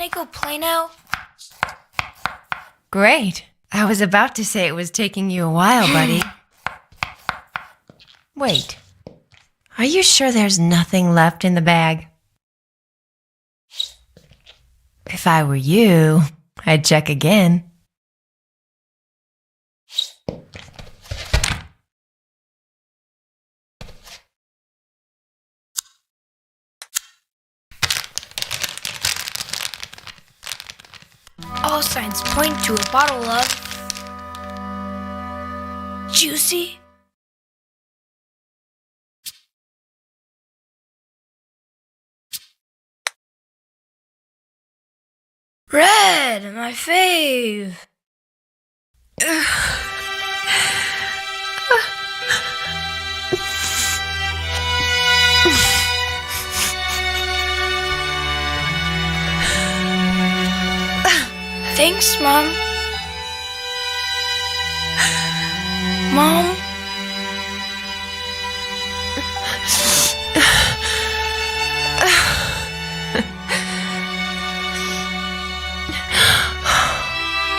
I go play now? Great. I was about to say it was taking you a while, buddy. Wait. Are you sure there's nothing left in the bag? If I were you, I'd check again. All signs point to a bottle of juicy red, my fave. Thanks, Mom. Mom?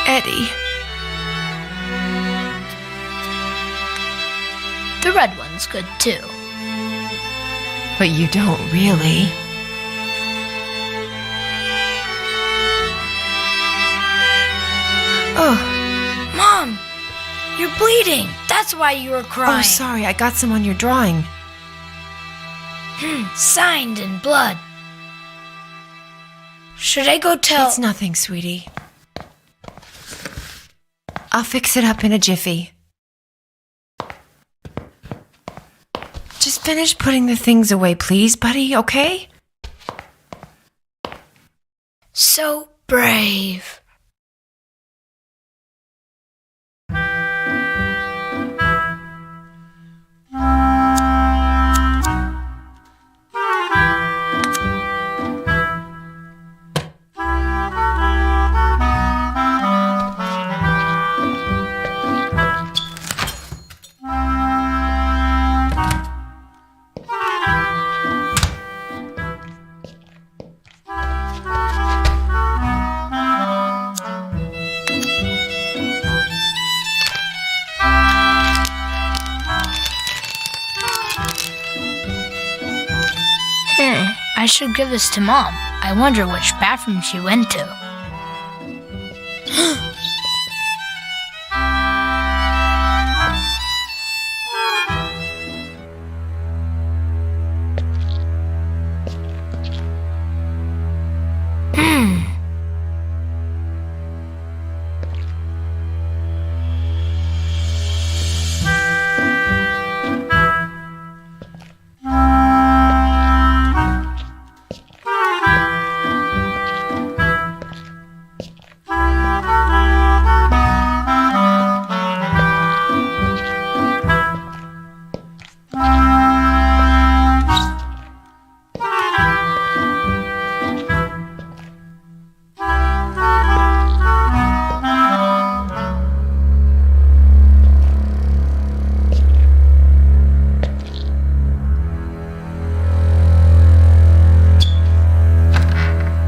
Eddie. The red one's good too. But you don't really. Oh, Mom! You're bleeding! That's why you were crying. oh, sorry. I got some on your drawing. Signed in blood. Should I go tell... It's nothing, sweetie. I'll fix it up in a jiffy. Just finish putting the things away, please, buddy, okay? So brave. I should give this to Mom. I wonder which bathroom she went to.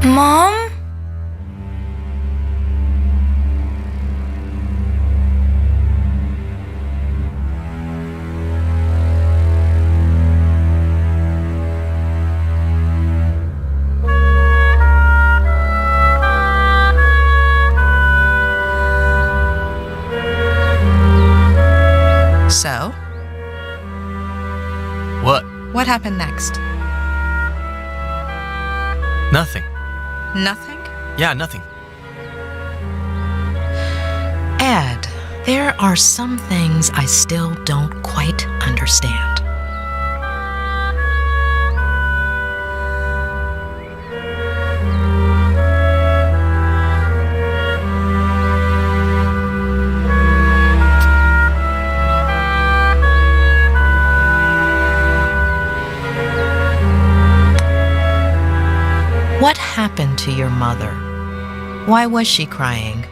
Mom? So? What? What happened next? Nothing. Nothing? Yeah, nothing. Ed, there are some things I still don't quite understand. What happened to your mother? Why was she crying?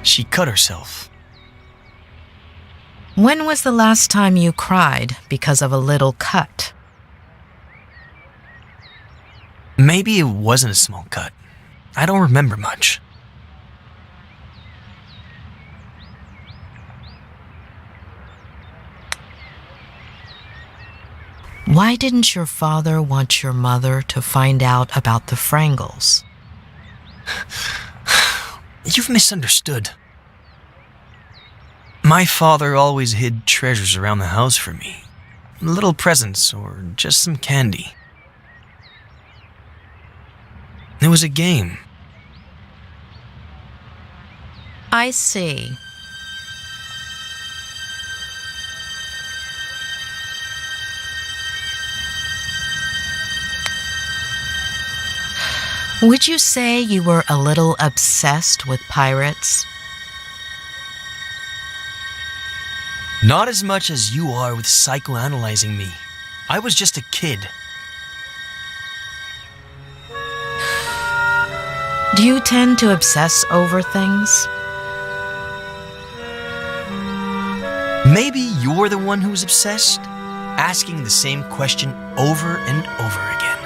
She cut herself. When was the last time you cried because of a little cut? Maybe it wasn't a small cut. I don't remember much. Why didn't your father want your mother to find out about the Frangles? You've misunderstood. My father always hid treasures around the house for me. Little presents or just some candy. It was a game. I see. Would you say you were a little obsessed with pirates? Not as much as you are with psychoanalyzing me. I was just a kid. Do you tend to obsess over things? Maybe you're the one who's obsessed, asking the same question over and over again.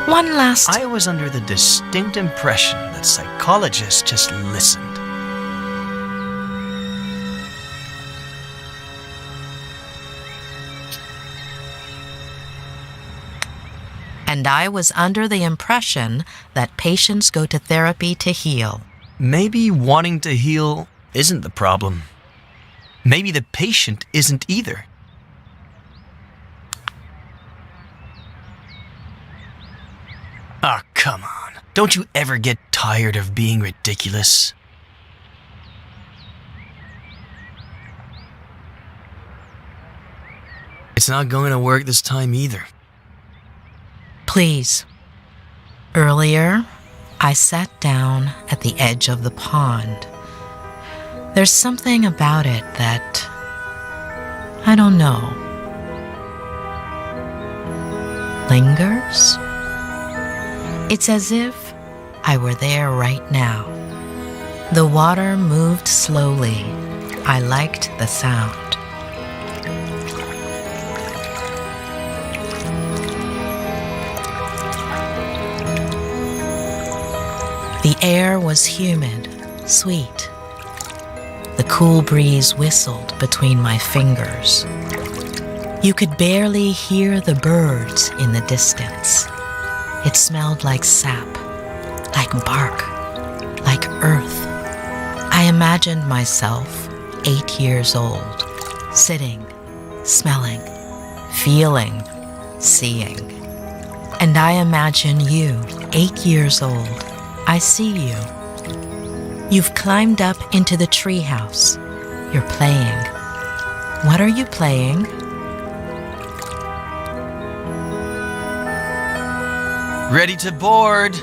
One last... I was under the distinct impression that psychologists just listened. And I was under the impression that patients go to therapy to heal. Maybe wanting to heal isn't the problem. Maybe the patient isn't either. Ah, come on. Don't you ever get tired of being ridiculous? It's not going to work this time either. Please. Earlier, I sat down at the edge of the pond. There's something about it that... I don't know. Lingers? It's as if I were there right now. The water moved slowly. I liked the sound. The air was humid, sweet. The cool breeze whistled between my fingers. You could barely hear the birds in the distance. It smelled like sap, like bark, like earth. I imagined myself 8 years old, sitting, smelling, feeling, seeing. And I imagine you, 8 years old. I see you. You've climbed up into the treehouse. You're playing. What are you playing? Ready to board!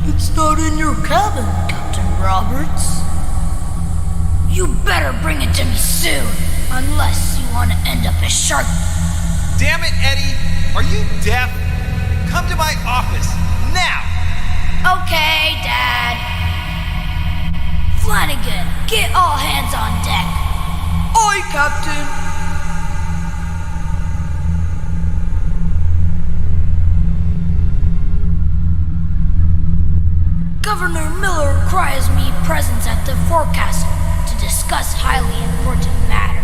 It's not in your cabin, Captain Roberts. You better bring it to me soon, unless you want to end up as shark. Damn it, Eddie! Are you deaf? Come to my office, now! Okay, Dad. Flanagan, get all hands on deck. Aye, Captain. Governor Miller requires me present at the forecastle to discuss highly important matters.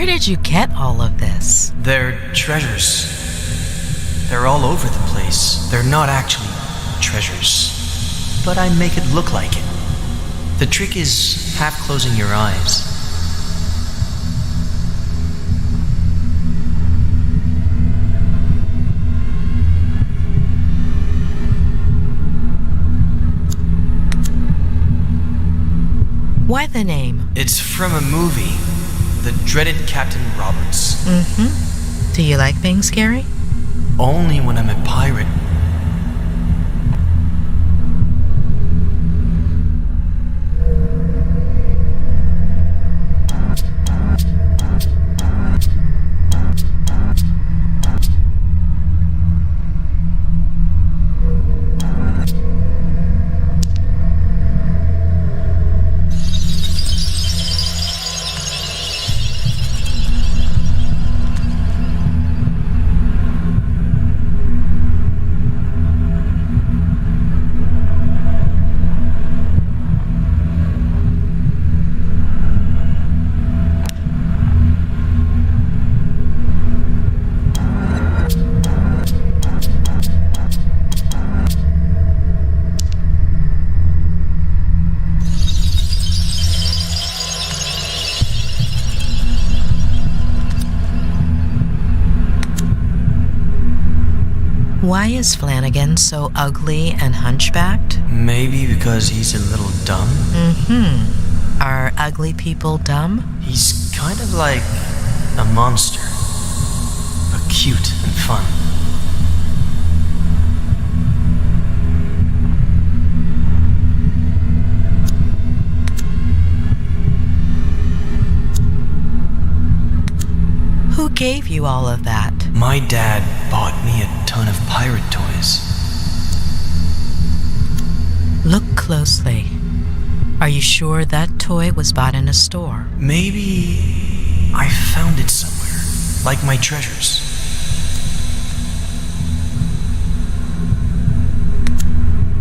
Where did you get all of this? They're treasures. They're all over the place. They're not actually treasures, but I make it look like it. The trick is half closing your eyes. Why the name? It's from a movie, The Dreaded Captain Roberts. Mm-hmm. Do you like being scary? Only when I'm a pirate. Why is Flanagan so ugly and hunchbacked? Maybe because he's a little dumb? Mm-hmm. Are ugly people dumb? He's kind of like a monster, but cute and fun. Who gave you all of that? My dad bought me a ton of pirate toys. Look closely. Are you sure that toy was bought in a store? Maybe I found it somewhere, like my treasures.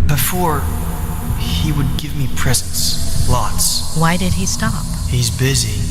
Before, he would give me presents, lots. Why did he stop? He's busy.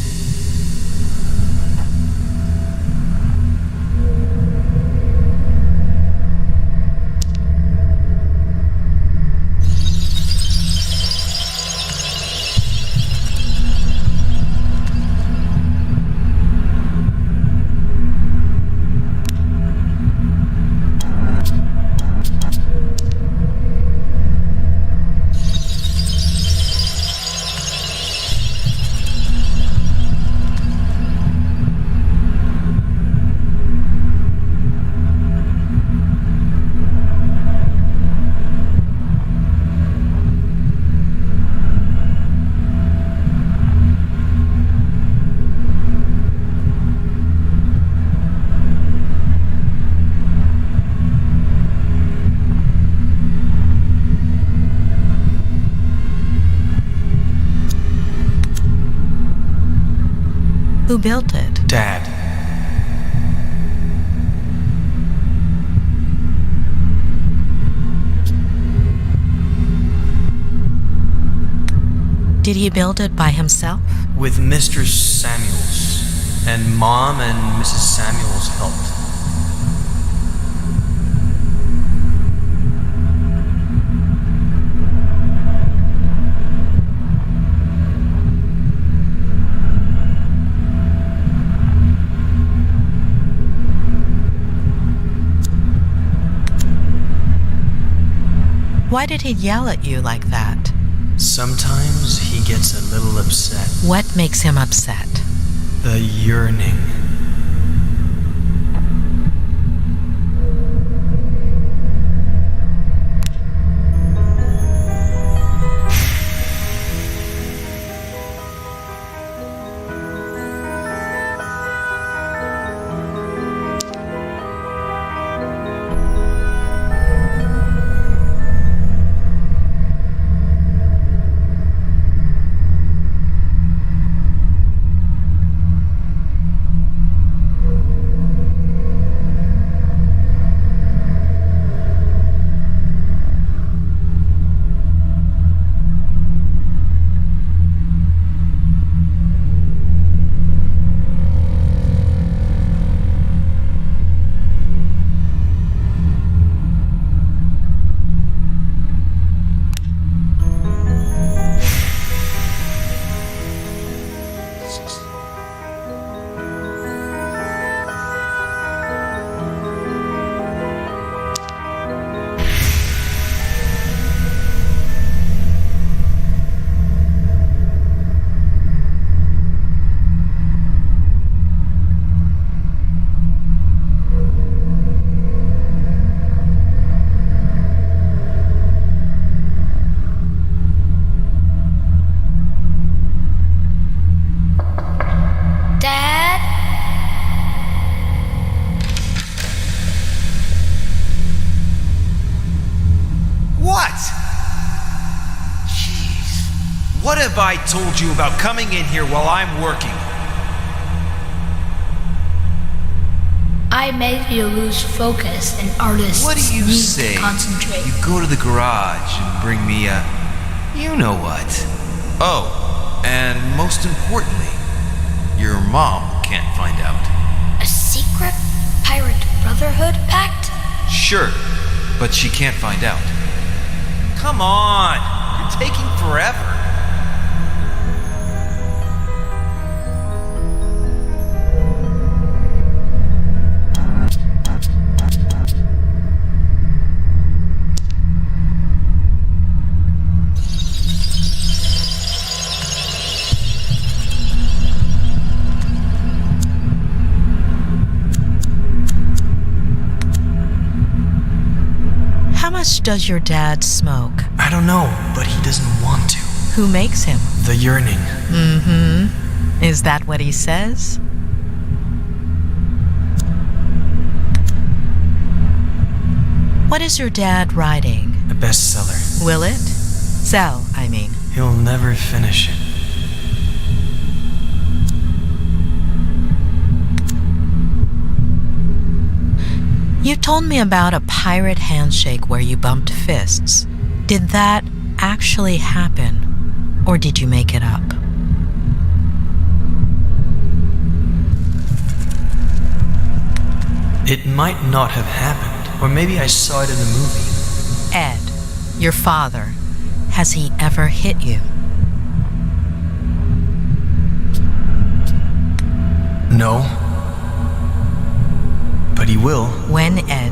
Who built it? Dad. Did he build it by himself? With Mr. Samuels. And Mom and Mrs. Samuels helped. Why did he yell at you like that? Sometimes he gets a little upset. What makes him upset? The yearning. What have I told you about coming in here while I'm working? I made you lose focus, and artists What do you need say? to concentrate. You go to the garage and bring me a... you know what. Oh, and most importantly, your mom can't find out. A secret pirate brotherhood pact? Sure, but she can't find out. Come on! You're taking forever. How much does your dad smoke? I don't know, but he doesn't want to. Who makes him? The yearning. Mm-hmm. Is that what he says? What is your dad writing? A bestseller. Will it? Sell, I mean. He'll never finish it. You told me about a pirate handshake where you bumped fists. Did that actually happen, or did you make it up? It might not have happened, or maybe I saw it in a movie. Ed, your father, has he ever hit you? No. But he will. When, Ed?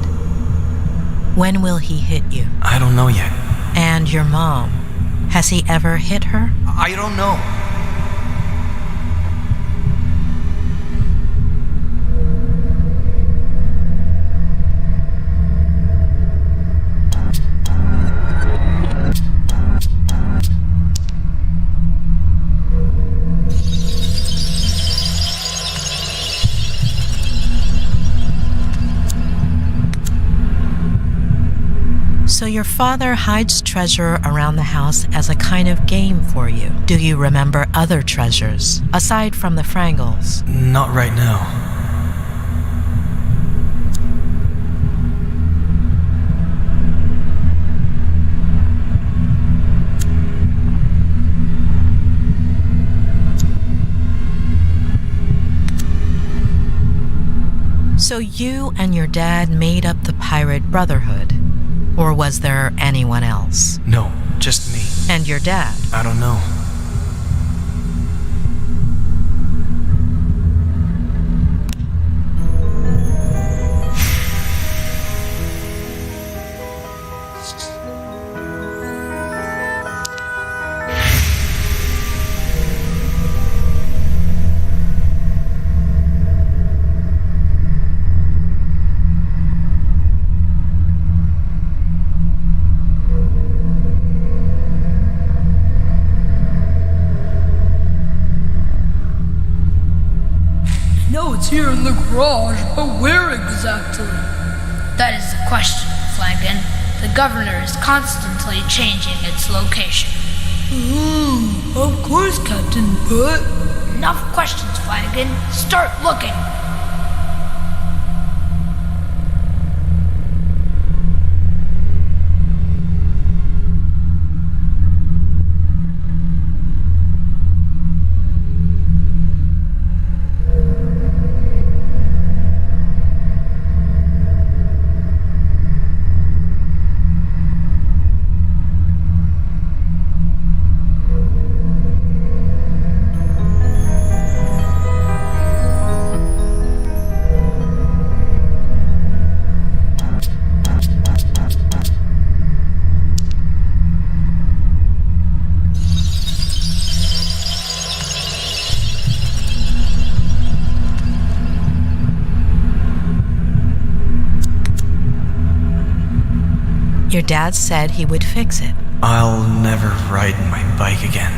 When will he hit you? I don't know yet. And your mom, has he ever hit her? I don't know. So your father hides treasure around the house as a kind of game for you. Do you remember other treasures, aside from the Frangles? Not right now. So you and your dad made up the pirate brotherhood? Or was there anyone else? No, just me. And your dad? I don't know. It's here in the garage, but where exactly? That is the question, Flanagan. The governor is constantly changing its location. Of course, Captain, but... Enough questions, Flanagan. Start looking. Your dad said he would fix it. I'll never ride my bike again.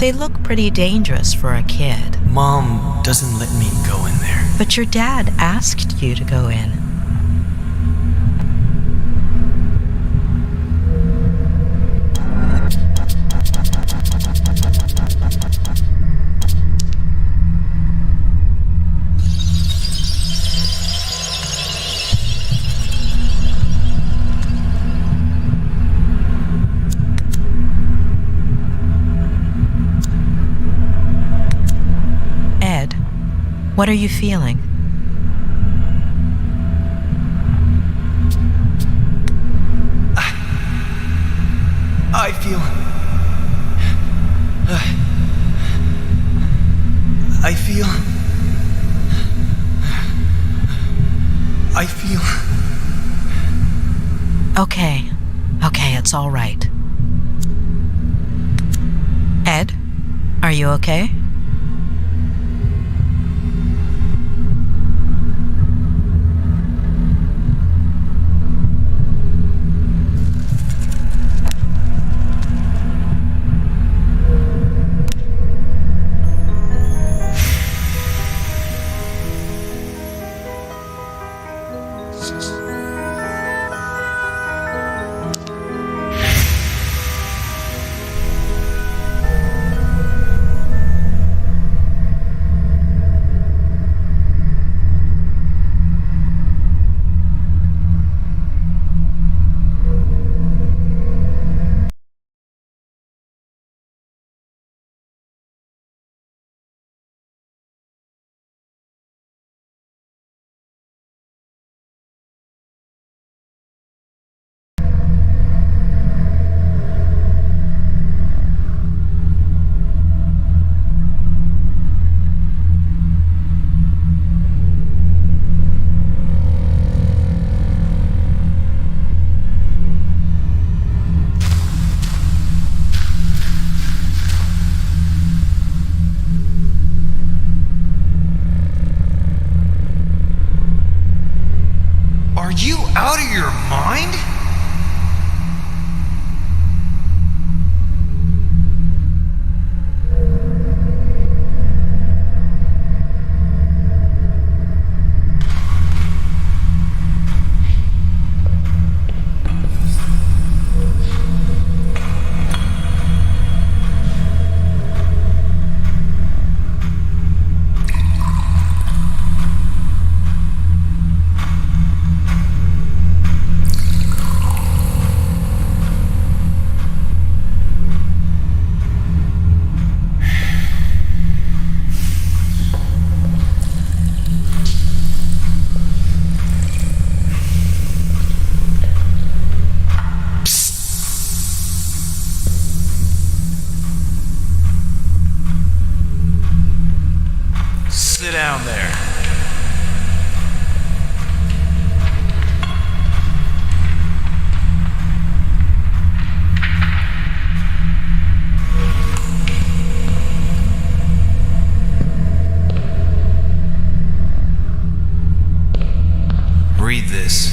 They look pretty dangerous for a kid. Mom doesn't let me go in there. But your dad asked you to go in. What are you feeling? I feel... Okay, it's all right. Ed, are you okay? Are you out of your mind? Sit down there. Read this.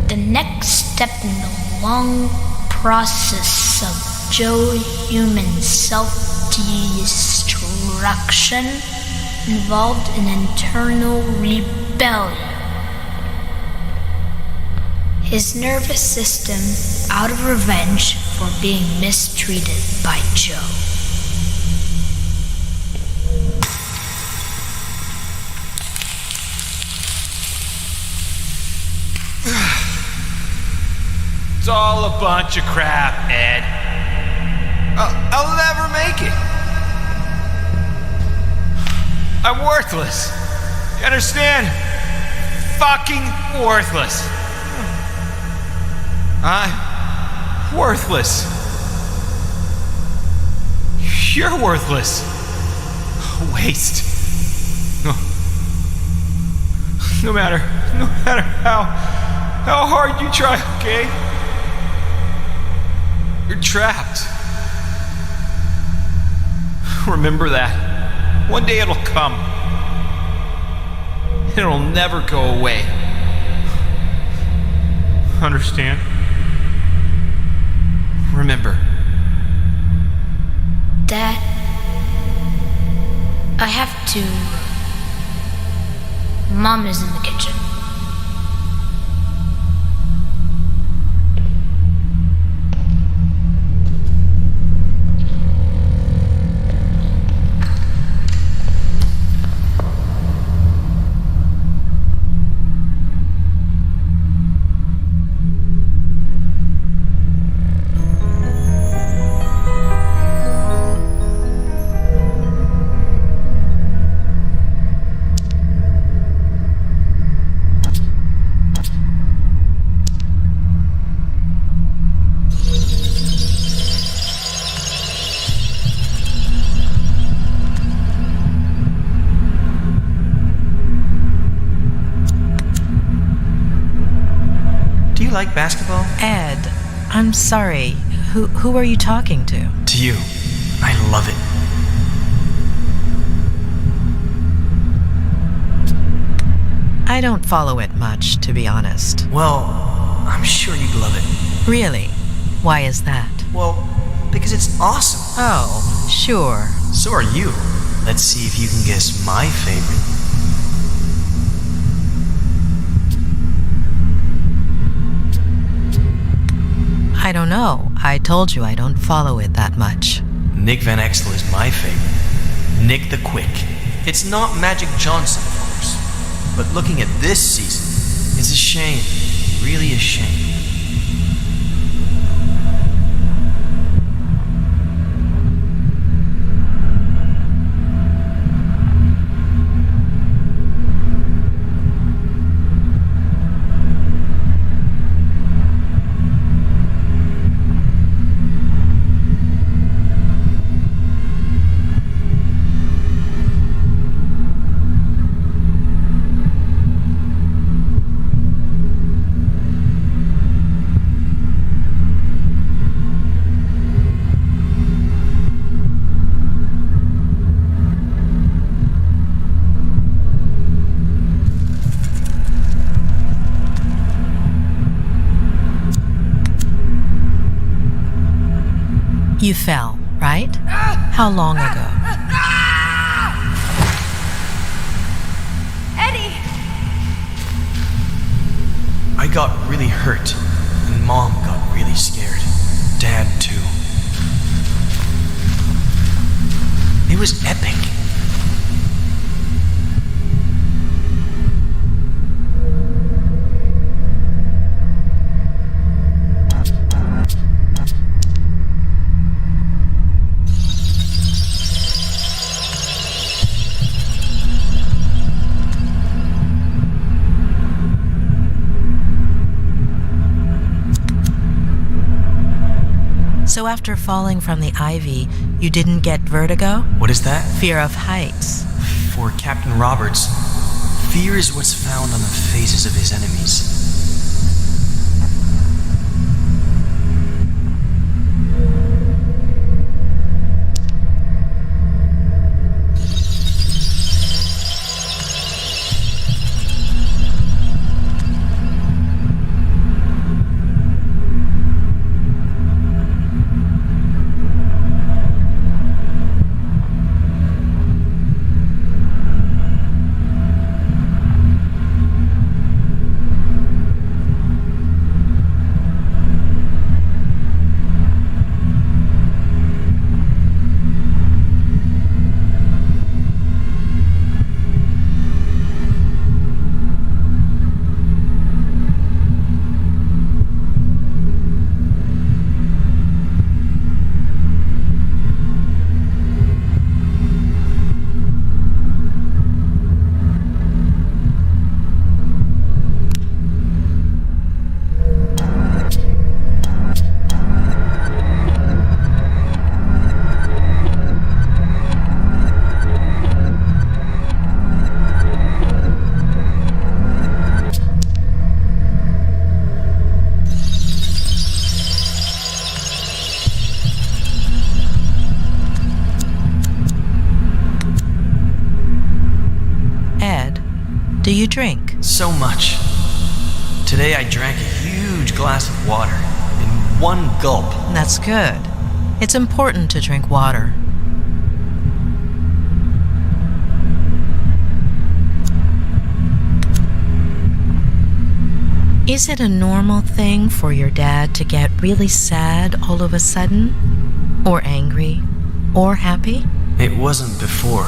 The next step in the long process of Joe human self-destruction involved an internal rebellion. His nervous system out of revenge for being mistreated by Joe. It's all a bunch of crap, Ed. I'll never make it. I'm worthless. You understand? Fucking worthless. I'm worthless. You're worthless. Waste. No matter how hard you try, okay? You're trapped. Remember that. One day it'll come. It'll never go away. Understand? remember. Dad, I have to... Mom is in the kitchen. Like basketball? Ed, I'm sorry. Who are you talking to? To you. I love it. I don't follow it much, to be honest. Well, I'm sure you'd love it. Really? Why is that? Well, because it's awesome. Oh, sure. So are you. Let's see if you can guess my favorite. I don't know. I told you I don't follow it that much. Nick Van Exel is my favorite. Nick the Quick. It's not Magic Johnson, of course. But looking at this season, it's a shame. Really a shame. You fell, right? How long ago? Eddie! I got really hurt, and Mom got really scared. Dad, too. It was epic. So after falling from the ivy, you didn't get vertigo? What is that? Fear of heights. For Captain Roberts, fear is what's found on the faces of his enemies. Do you drink? So much. Today I drank a huge glass of water, and one gulp. That's good. It's important to drink water. Is it a normal thing for your dad to get really sad all of a sudden? Or angry? Or happy? It wasn't before.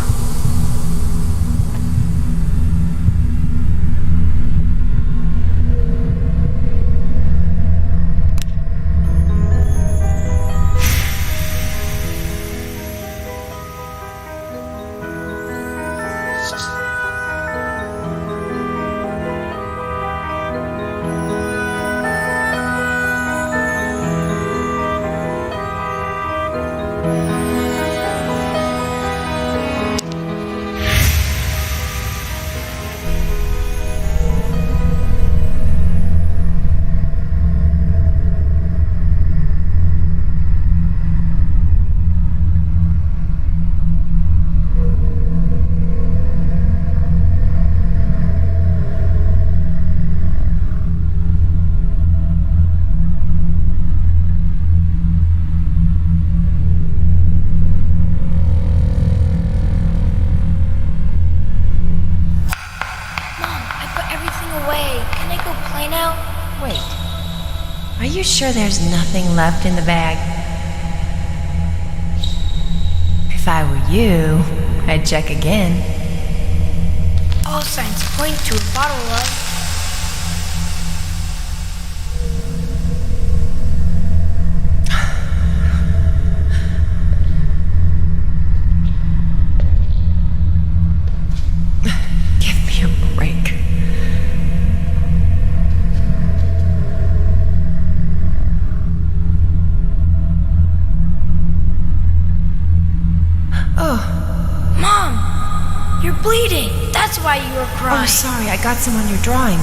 Are you sure there's nothing left in the bag? If I were you, I'd check again. All signs point to a bottle of... Give me a break. Mom! You're bleeding! That's why you were crying. Oh, sorry, I got some on your drawing.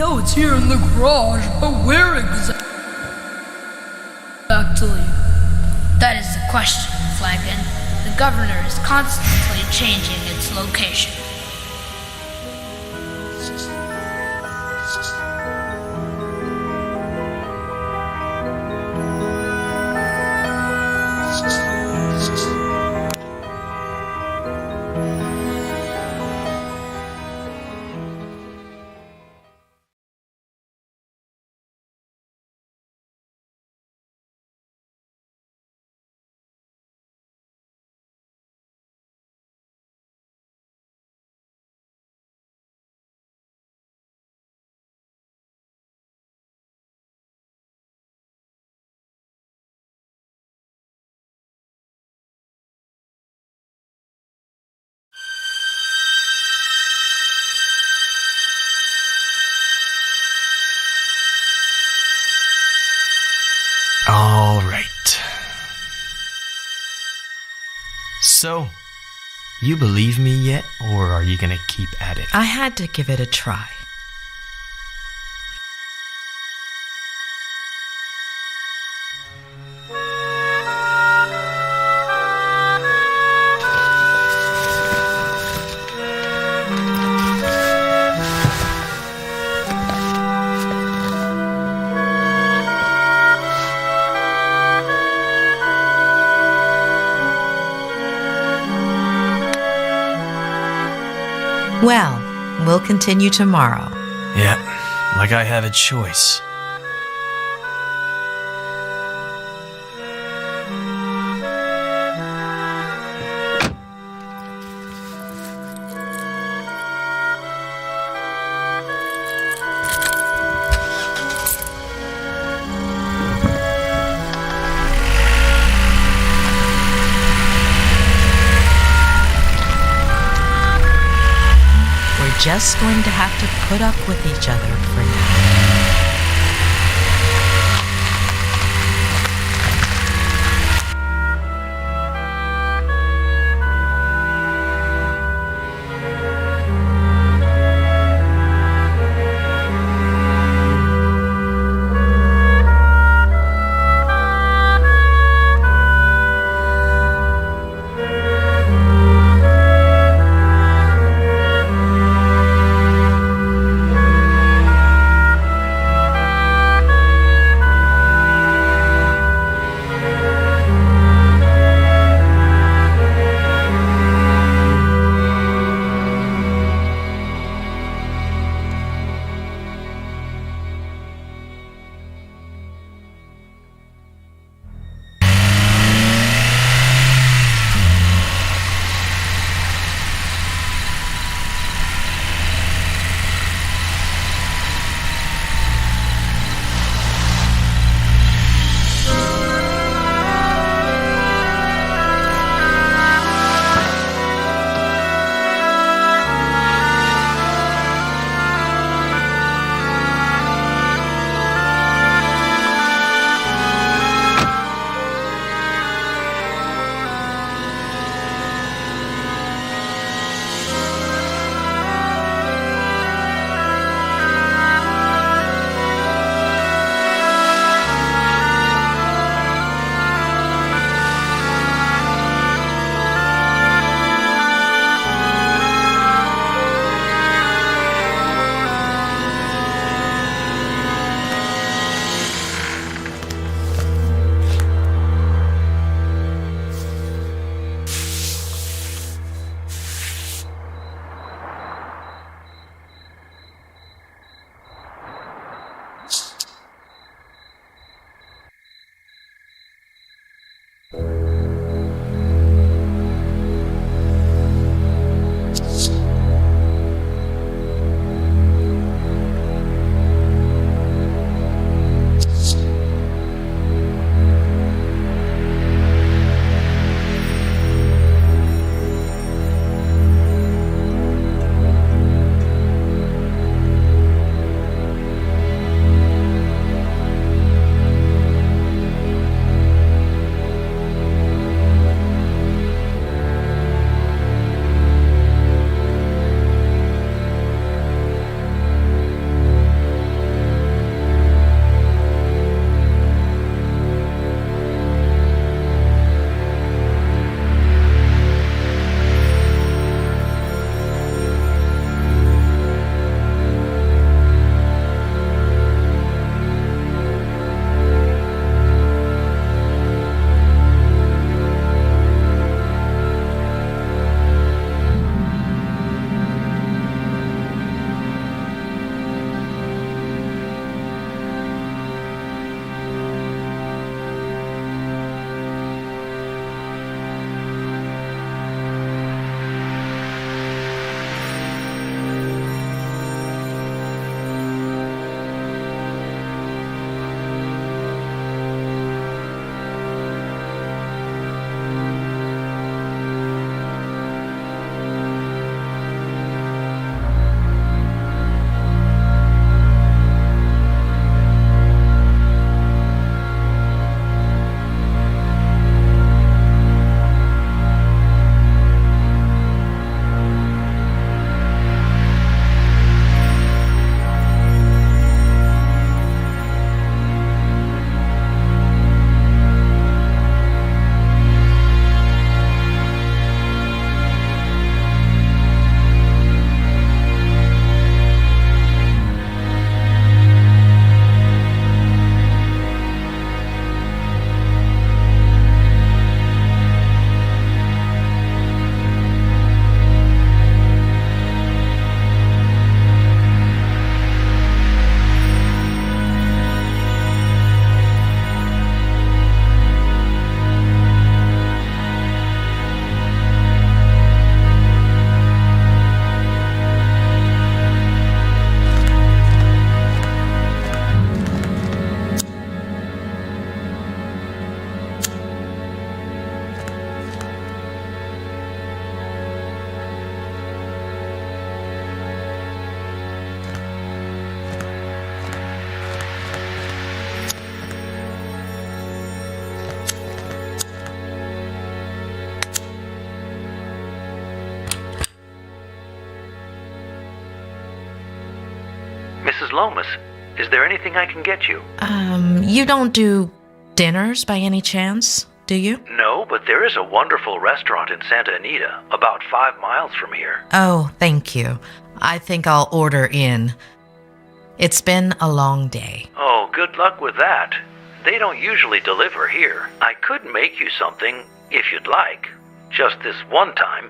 know it's here in the garage, but where exactly? That is the question, Flagon. The governor is constantly changing its location. So, you believe me yet, or are you gonna keep at it? I had to give it a try. Well, we'll continue tomorrow. Yeah, like I have a choice. Just going to have to put up with each other for now. Mrs. Lomas, is there anything I can get you? You don't do dinners by any chance, do you? No, but there is a wonderful restaurant in Santa Anita, about 5 miles from here. Oh, thank you. I think I'll order in. It's been a long day. Oh, good luck with that. They don't usually deliver here. I could make you something, if you'd like. Just this one time.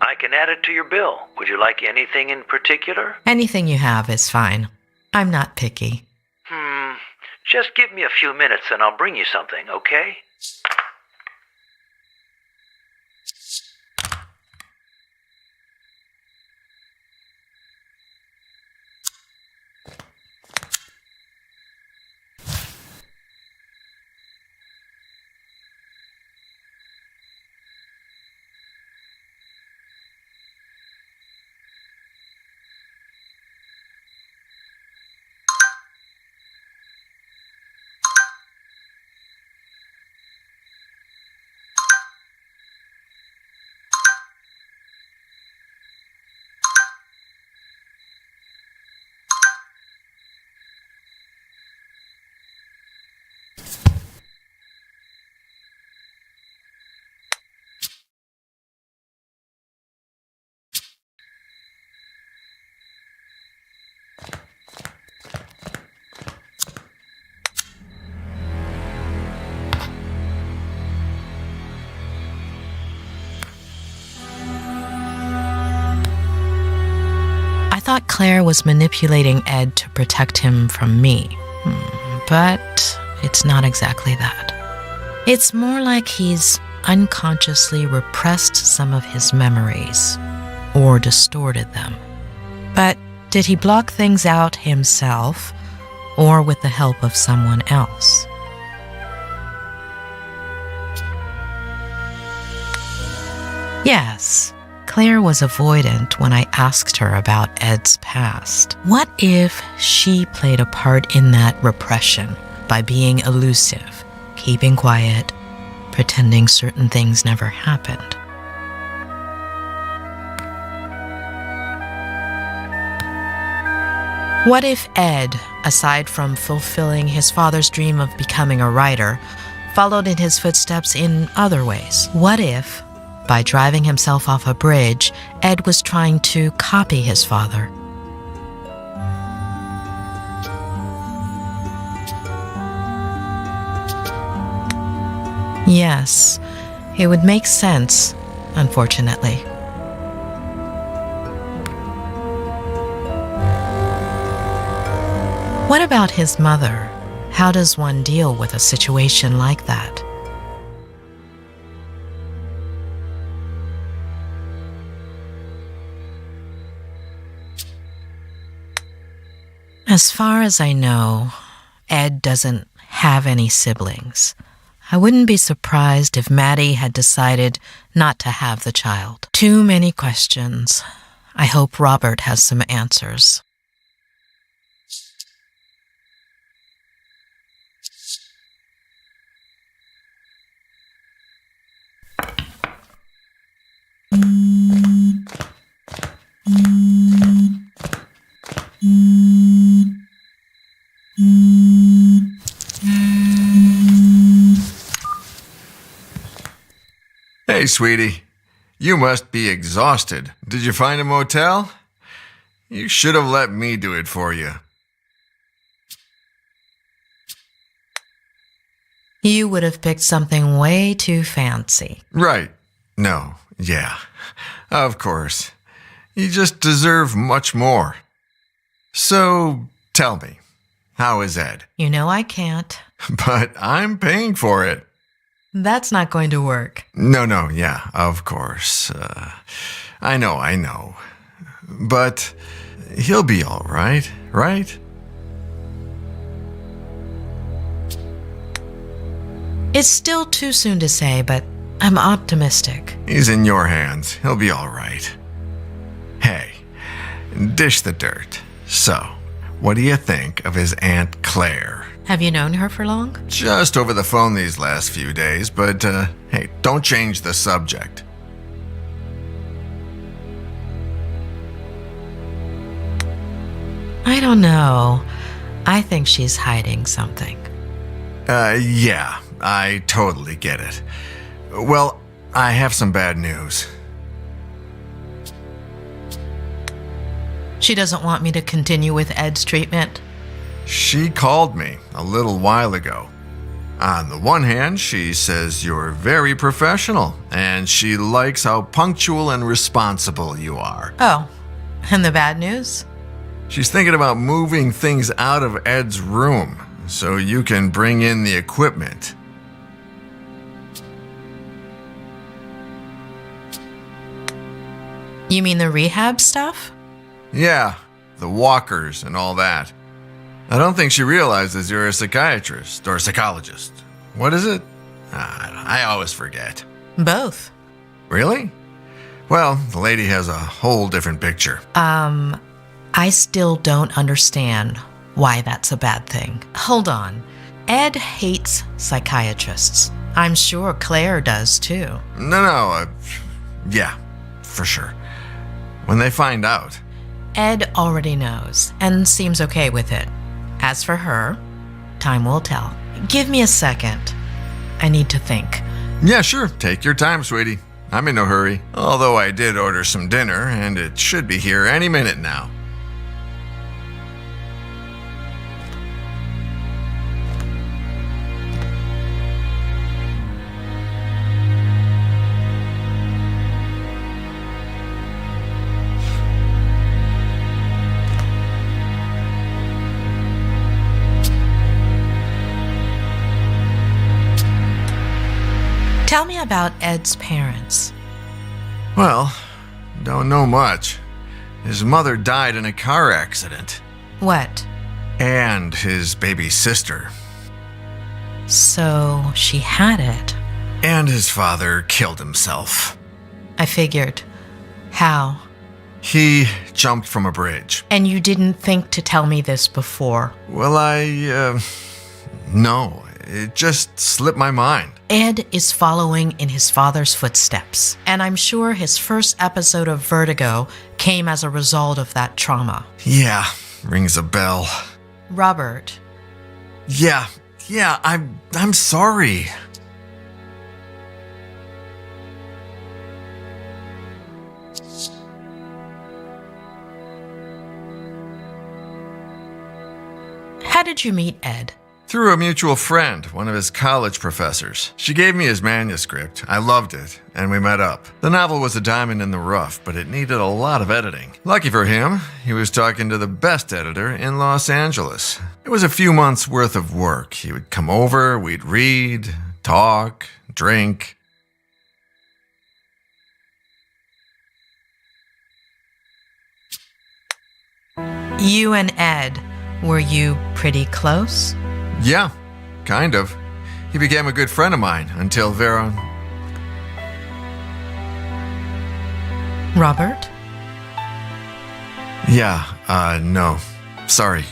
I can add it to your bill. Would you like anything in particular? Anything you have is fine. I'm not picky. Just give me a few minutes and I'll bring you something, okay? I thought Claire was manipulating Ed to protect him from me, but it's not exactly that. It's more like he's unconsciously repressed some of his memories, or distorted them. But did he block things out himself, or with the help of someone else? Yes, Claire was avoidant when I asked her about Ed's past. What if she played a part in that repression by being elusive, keeping quiet, pretending certain things never happened? What if Ed, aside from fulfilling his father's dream of becoming a writer, followed in his footsteps in other ways? What if, by driving himself off a bridge, Ed was trying to copy his father? Yes, it would make sense, unfortunately. What about his mother? How does one deal with a situation like that? As far as I know, Ed doesn't have any siblings. I wouldn't be surprised if Maddie had decided not to have the child. Too many questions. I hope Robert has some answers. Hey, sweetie. You must be exhausted. Did you find a motel? You should have let me do it for you. You would have picked something way too fancy. Right. No. Yeah. Of course. You just deserve much more. So, tell me, how is Ed? You know I can't. But I'm paying for it. That's not going to work. No, yeah, of course. I know. But he'll be all right, right? It's still too soon to say, but I'm optimistic. He's in your hands. He'll be all right. Hey, dish the dirt. So, what do you think of his Aunt Claire? Have you known her for long? Just over the phone these last few days, but hey, don't change the subject. I don't know. I think she's hiding something. Yeah, I totally get it. Well, I have some bad news. She doesn't want me to continue with Ed's treatment? She called me a little while ago. On the one hand, she says you're very professional, and she likes how punctual and responsible you are. Oh, and the bad news? She's thinking about moving things out of Ed's room so you can bring in the equipment. You mean the rehab stuff? Yeah, the walkers and all that. I don't think she realizes you're a psychiatrist or psychologist. What is it? I always forget. Both. Really? Well, the lady has a whole different picture. I still don't understand why that's a bad thing. Hold on. Ed hates psychiatrists. I'm sure Claire does too. No, yeah, for sure. When they find out. Ed already knows and seems okay with it. As for her, time will tell. Give me a second. I need to think. Yeah, sure. Take your time, sweetie. I'm in no hurry. Although I did order some dinner, and it should be here any minute now. Tell me about Ed's parents. Well, don't know much. His mother died in a car accident. What? And his baby sister. So she had it. And his father killed himself. I figured. How? He jumped from a bridge. And you didn't think to tell me this before? Well, no. It just slipped my mind. Ed is following in his father's footsteps, and I'm sure his first episode of Vertigo came as a result of that trauma. Yeah, rings a bell. Robert. Yeah, I'm sorry. How did you meet Ed? Through a mutual friend, one of his college professors. She gave me his manuscript. I loved it, and we met up. The novel was a diamond in the rough, but it needed a lot of editing. Lucky for him, he was talking to the best editor in Los Angeles. It was a few months' worth of work. He would come over, we'd read, talk, drink. You and Ed, were you pretty close? Yeah, kind of. He became a good friend of mine until Vera... Robert? Yeah, no. Sorry.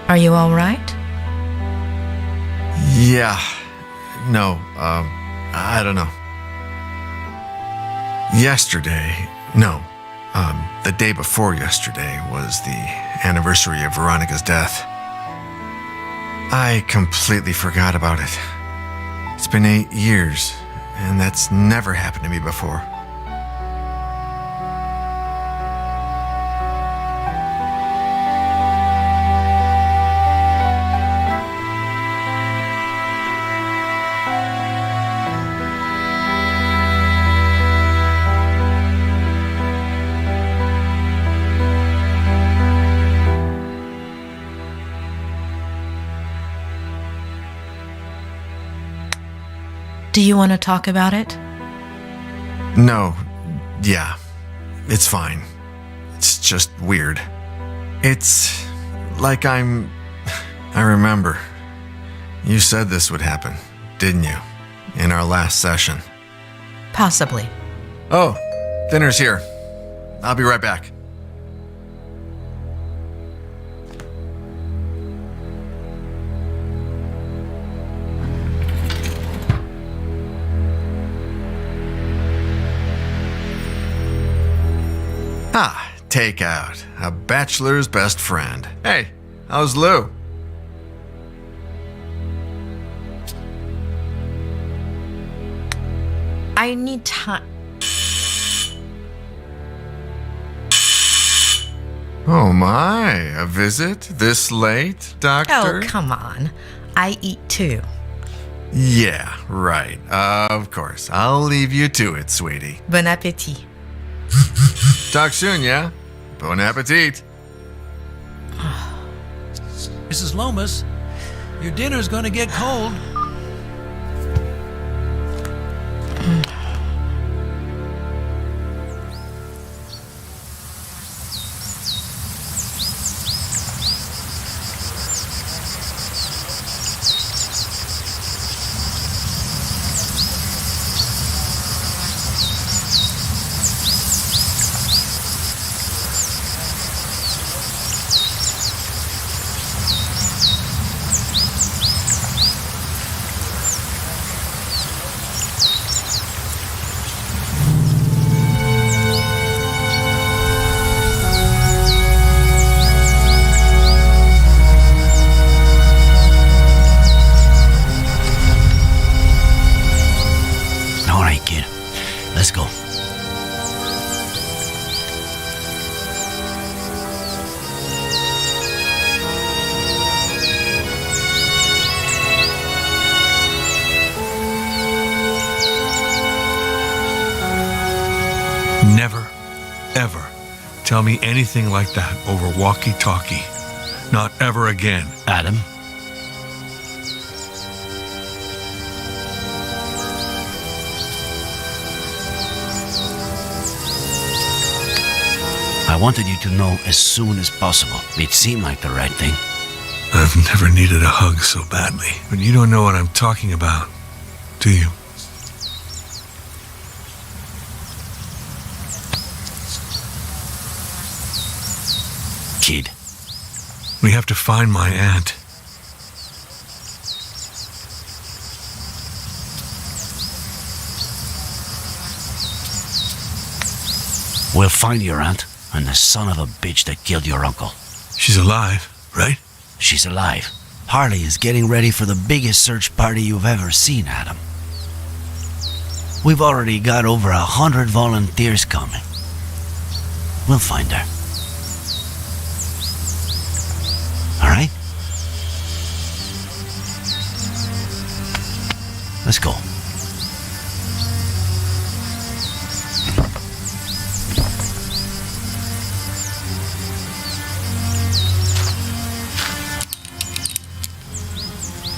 Are you all right? Yeah. No, I don't know. Yesterday... No. The day before yesterday was the anniversary of Veronica's death. I completely forgot about it. It's been 8 years, and that's never happened to me before. Do you want to talk about it? No. Yeah. It's fine. It's just weird. It's like I remember. You said this would happen, didn't you? In our last session. Possibly. Oh, dinner's here. I'll be right back. Ah, takeout. A bachelor's best friend. Hey, how's Lou? I need time. Oh my, a visit this late, Doctor? Oh, come on. I eat too. Yeah, right. Of course. I'll leave you to it, sweetie. Bon appétit. Talk soon, yeah? Bon appetit. Mrs. Lomas, your dinner's gonna get cold. Let's go. Never, ever tell me anything like that over walkie-talkie. Not ever again. Adam? I wanted you to know as soon as possible. It seemed like the right thing. I've never needed a hug so badly. But you don't know what I'm talking about, do you? Kid. We have to find my aunt. We'll find your aunt and the son of a bitch that killed your uncle. She's alive, right? She's alive. Harley is getting ready for the biggest search party you've ever seen, Adam. We've already got over 100 volunteers coming. We'll find her. All right? Let's go.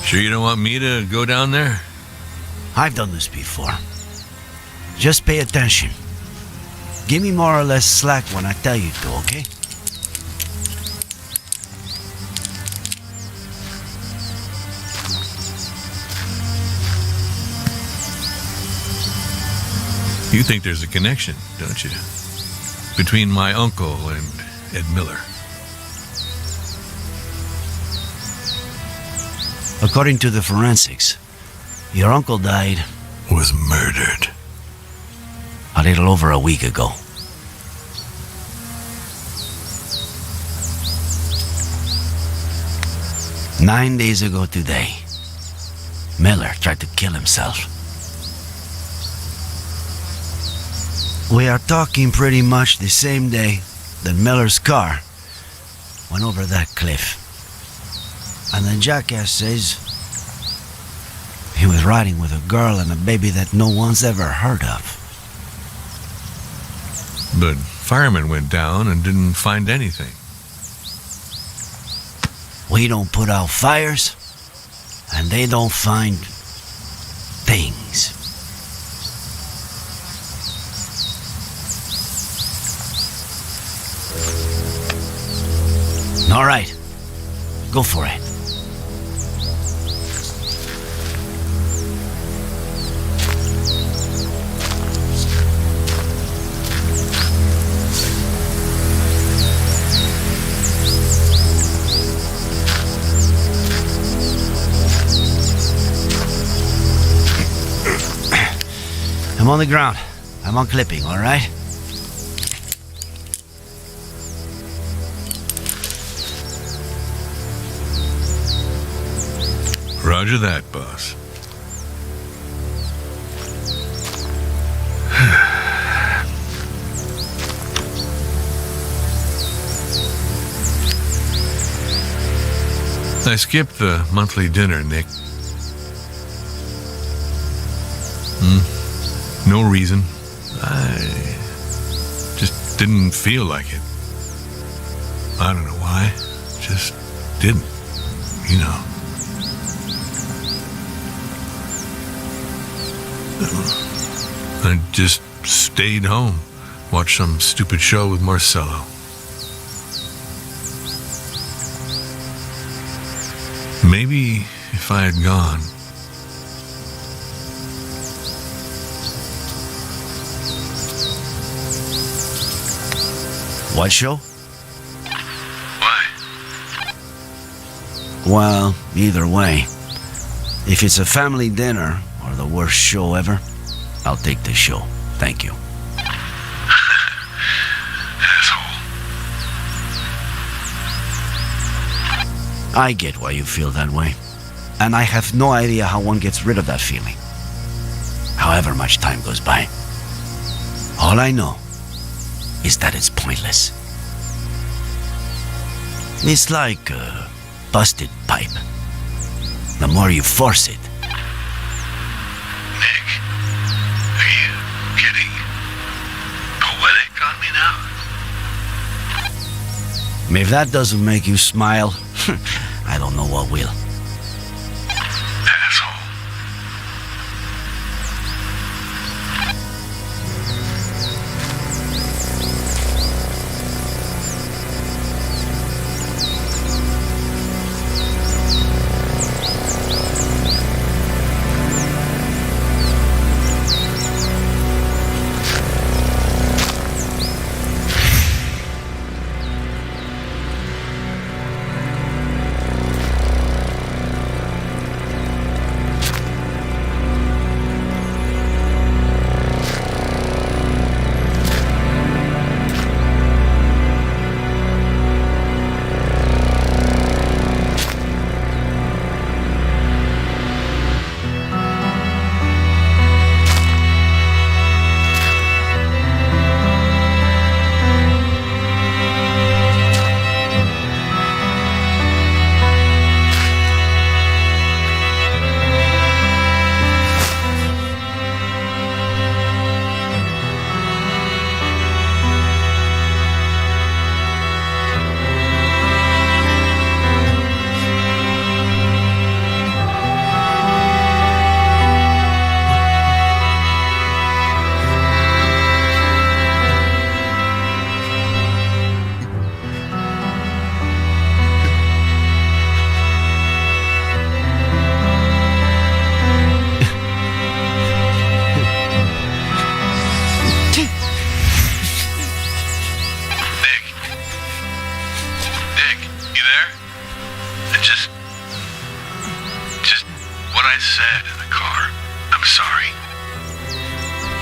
Sure you don't want me to go down there? I've done this before. Just pay attention. Give me more or less slack when I tell you to, okay? You think there's a connection, don't you? Between my uncle and Ed Miller. According to the forensics, your uncle died... Was murdered. A little over a week ago. Nine days ago today, Miller tried to kill himself. We are talking pretty much the same day that Miller's car went over that cliff. And the jackass says he was riding with a girl and a baby that no one's ever heard of. But firemen went down and didn't find anything. We don't put out fires, and they don't find things. All right, go for it. I'm on the ground. I'm on clipping, all right? Roger that, boss. I skipped the monthly dinner, Nick. No reason. I just didn't feel like it. I don't know why. Just didn't. You know. I just stayed home, watched some stupid show with Marcello. Maybe if I had gone. What show? Why? Well, either way. If it's a family dinner or the worst show ever, I'll take the show. Thank you. Asshole. I get why you feel that way. And I have no idea how one gets rid of that feeling. However much time goes by. All I know is that it's pointless. It's like a busted pipe. The more you force it. Nick, are you getting poetic on me now? If that doesn't make you smile, I don't know what will. Asshole.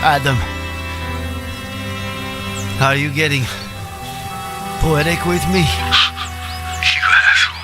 Adam, are you getting poetic with me? You asshole.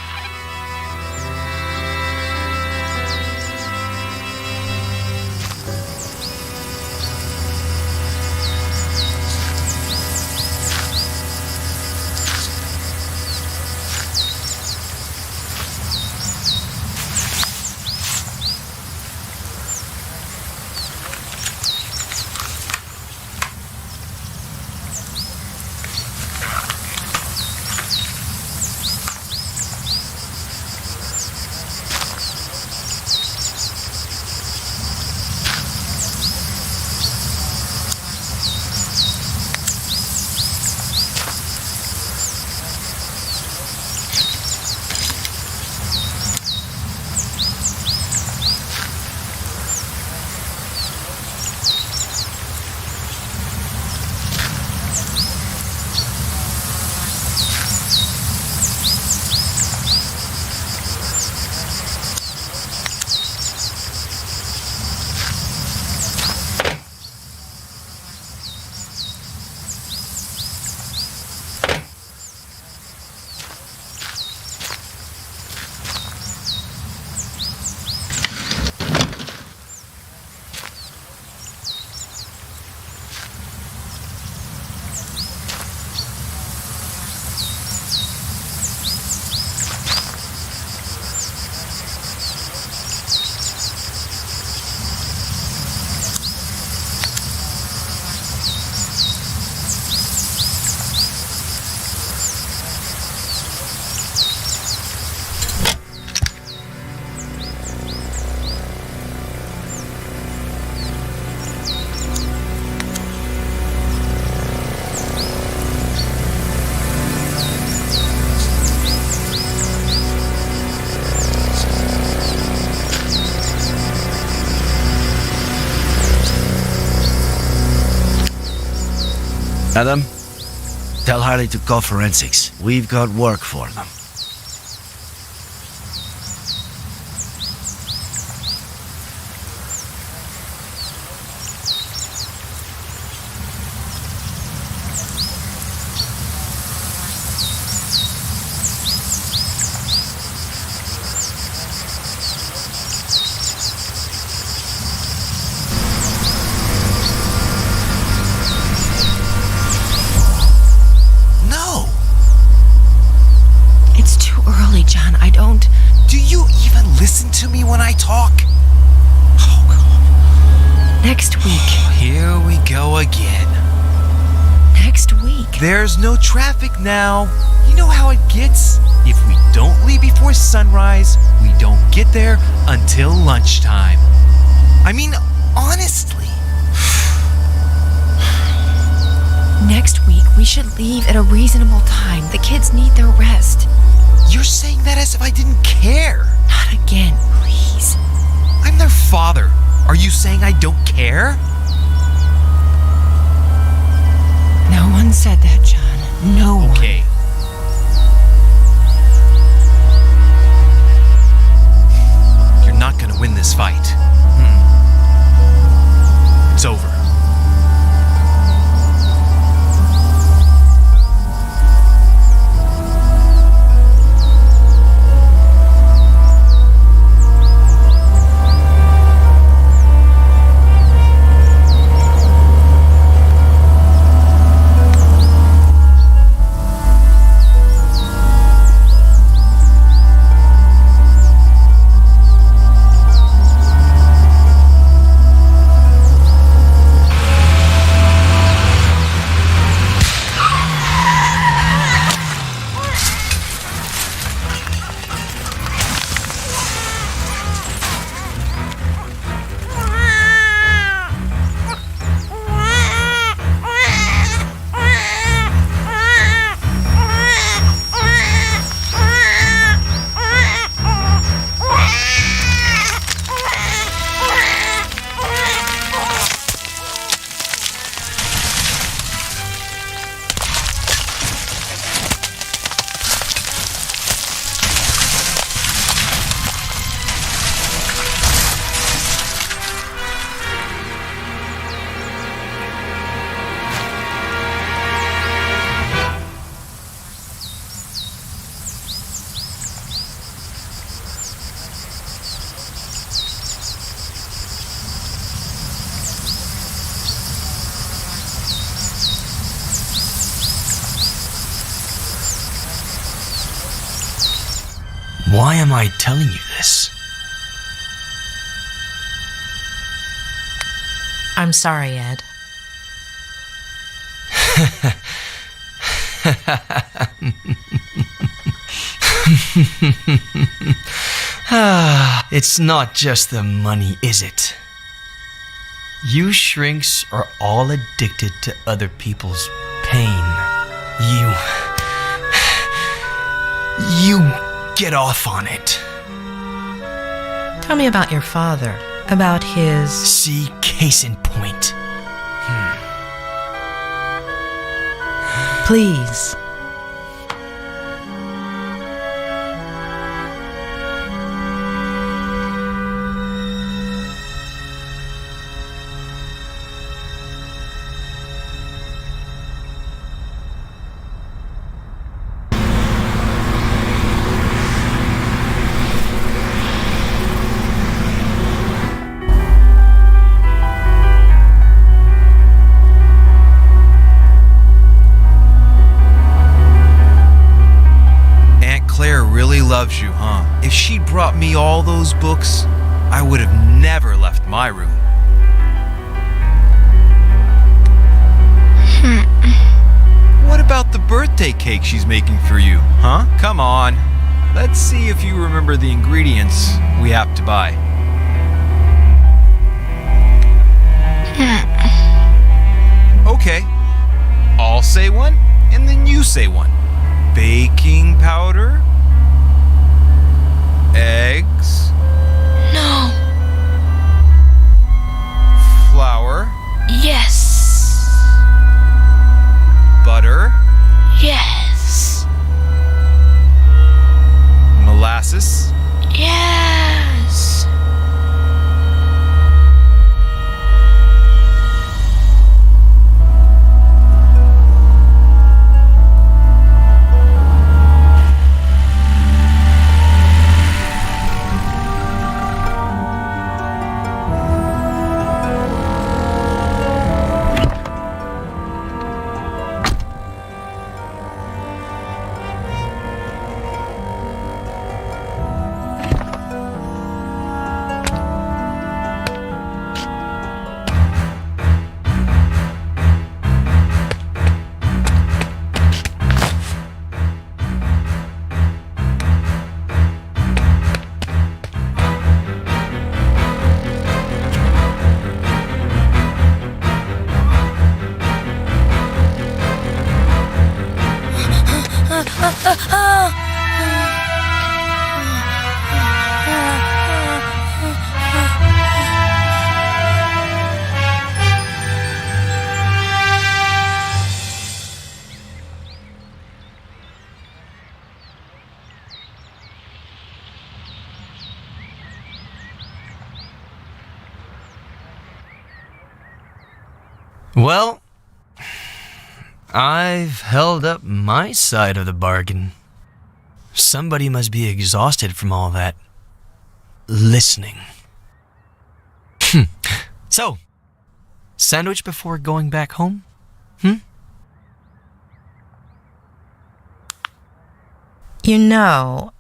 Adam, tell Harley to call forensics. We've got work for them. Listen to me when I talk. Next week. Here we go again. Next week. There's no traffic now. You know how it gets. If we don't leave before sunrise, we don't get there until lunchtime. I mean, honestly. Next week, we should leave at a reasonable time. The kids need their rest. You're saying that as if I didn't care. Not again, please. I'm their father. Are you saying I don't care? No one said that, John. No one. Okay. You're not gonna win this fight. It's over. Why am I telling you this? I'm sorry, Ed. It's not just the money, is it? You shrinks are all addicted to other people's pain. You get off on it. Tell me about your father. About his... See, case in point. Please. Loves you, huh? If she'd brought me all those books, I would have never left my room. What about the birthday cake she's making for you, huh? Come on. Let's see if you remember the ingredients we have to buy. Okay. I'll say one, and then you say one. Baking powder? Eggs? No. Flour? Yes. Well, I've held up my side of the bargain. Somebody must be exhausted from all that listening. So, sandwich before going back home? You know,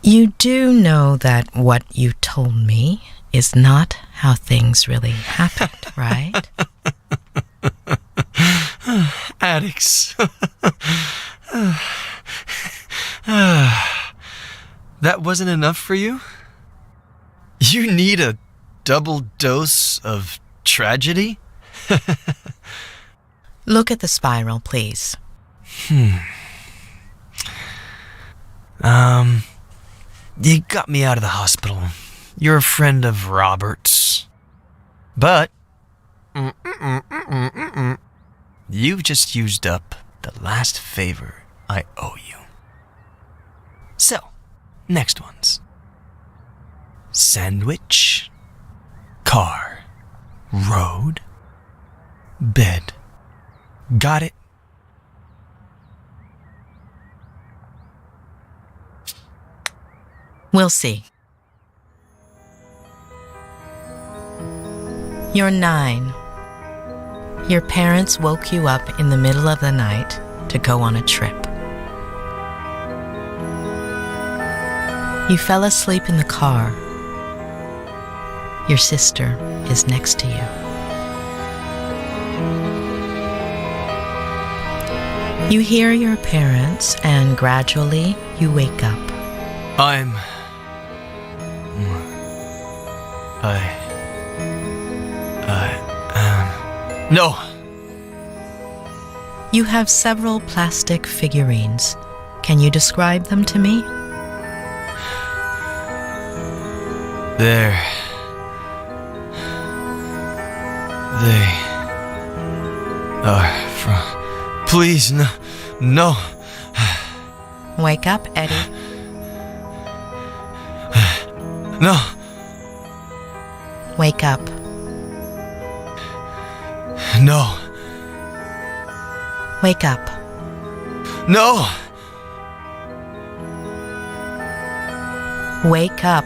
you do know that what you told me is not how things really happened, right? Addicts. That wasn't enough for you? You need a double dose of tragedy? Look at the spiral, please. You got me out of the hospital. You're a friend of Robert's. But you've just used up the last favor I owe you. So, next ones. Sandwich, car, road, bed. Got it? We'll see. You're 9. Your parents woke you up in the middle of the night to go on a trip. You fell asleep in the car. Your sister is next to you. You hear your parents, and gradually you wake up. No. You have several plastic figurines. Can you describe them to me? They are from... Please, no. Wake up, Eddie. No. Wake up. No. Wake up. No. Wake up.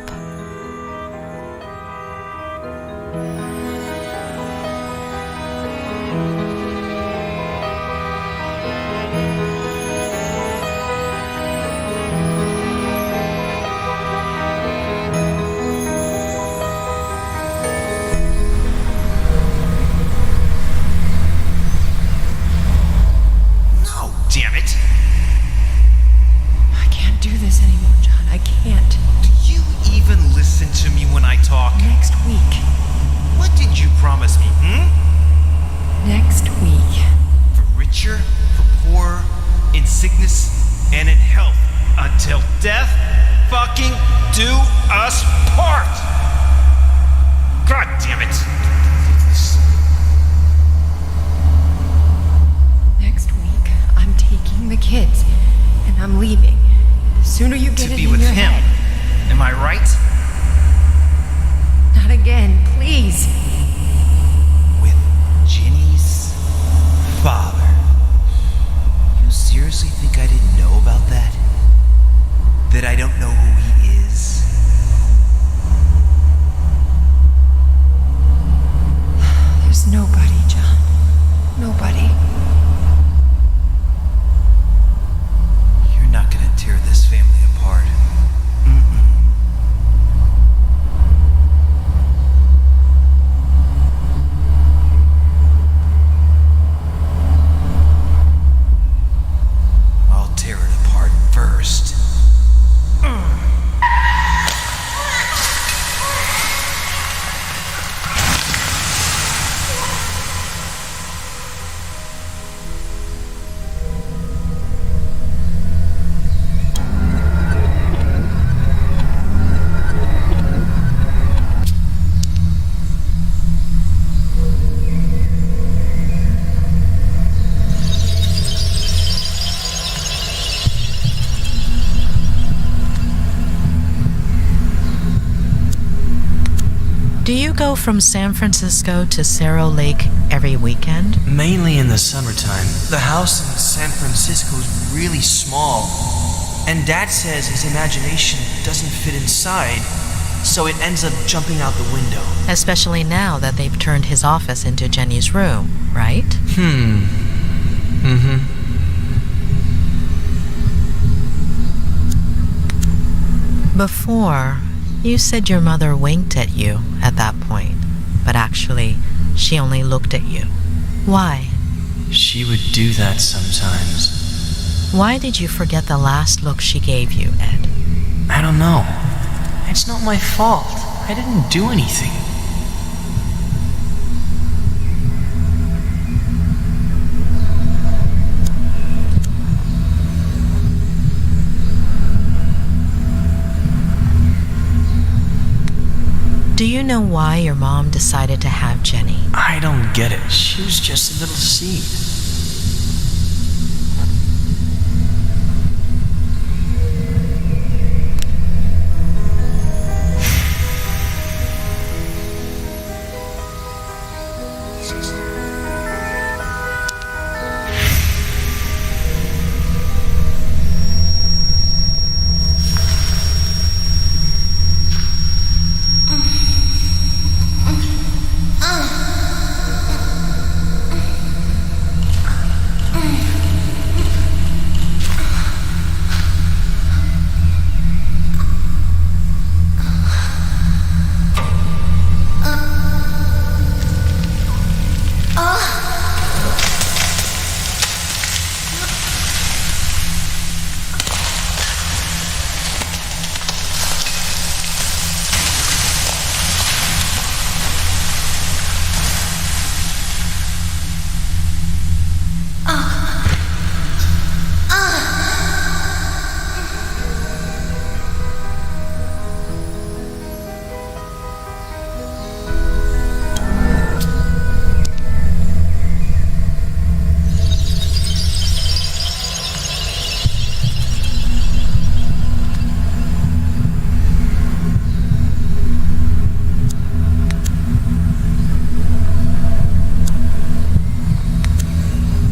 Do you go from San Francisco to Cerro Lake every weekend? Mainly in the summertime. The house in San Francisco is really small, and Dad says his imagination doesn't fit inside, so it ends up jumping out the window. Especially now that they've turned his office into Jenny's room, right? Before, you said your mother winked at you at that point, but actually, she only looked at you. Why? She would do that sometimes. Why did you forget the last look she gave you, Ed? I don't know. It's not my fault. I didn't do anything. Do you know why your mom decided to have Jenny? I don't get it. She was just a little seed.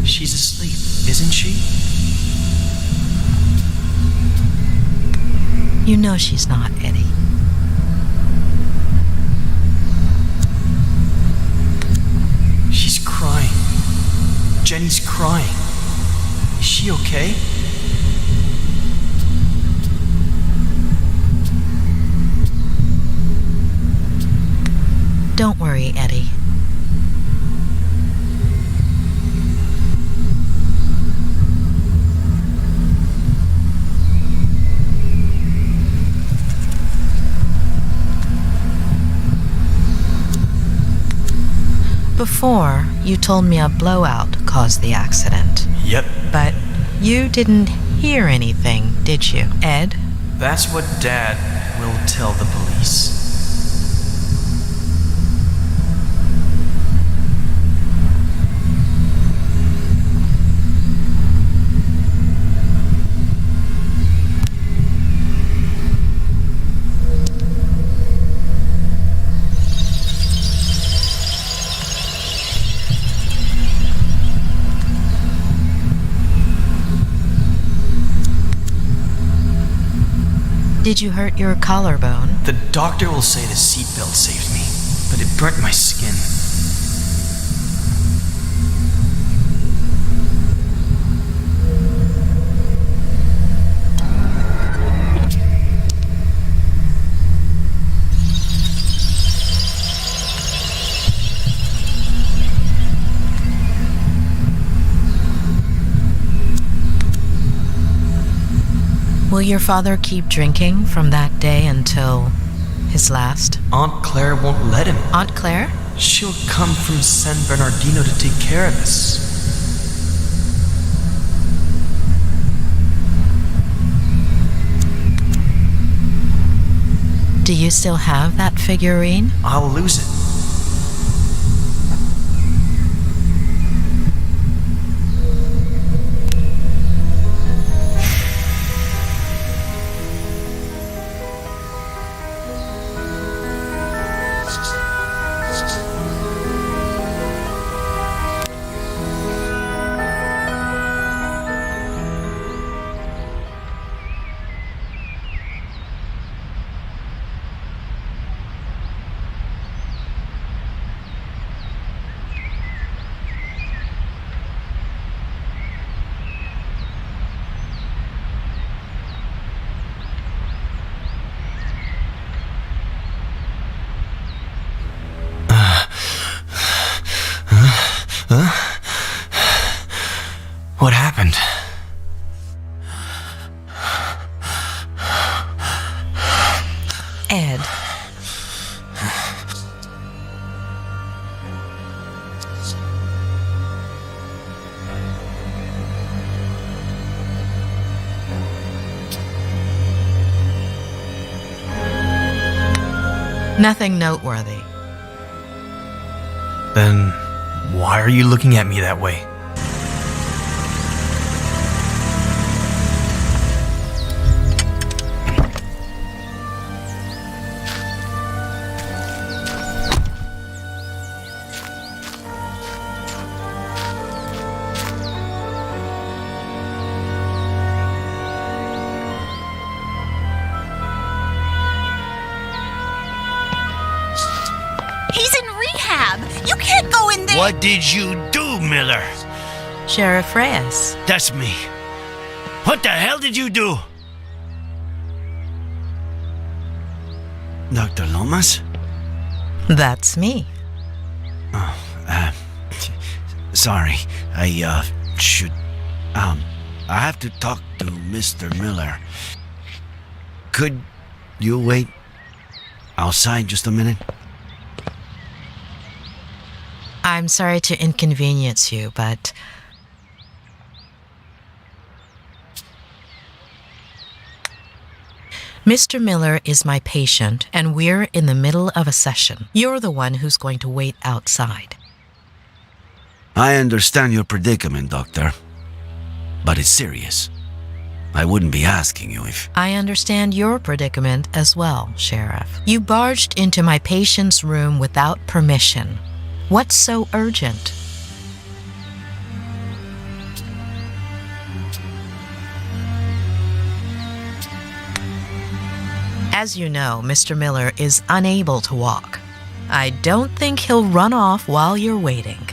She's asleep, isn't she? You know she's not, Eddie. She's crying. Jenny's crying. Is she okay? Don't worry, Eddie. Before, you told me a blowout caused the accident. Yep. But you didn't hear anything, did you, Ed? That's what Dad will tell the police. Did you hurt your collarbone? The doctor will say the seatbelt saved me, but it burnt my skin. Will your father keep drinking from that day until his last? Aunt Claire won't let him. Aunt Claire? She'll come from San Bernardino to take care of us. Do you still have that figurine? I'll lose it. Huh? What happened? Ed. Nothing noteworthy. Then why are you looking at me that way? He's in rehab. You can't go in there. What did you do, Miller? Sheriff Reyes. That's me. What the hell did you do? Dr. Lomas? That's me. Sorry. I have to talk to Mr. Miller. Could you wait outside just a minute? I'm sorry to inconvenience you, but Mr. Miller is my patient, and we're in the middle of a session. You're the one who's going to wait outside. I understand your predicament, Doctor. But it's serious. I wouldn't be asking you if... I understand your predicament as well, Sheriff. You barged into my patient's room without permission. What's so urgent? As you know, Mr. Miller is unable to walk. I don't think he'll run off while you're waiting.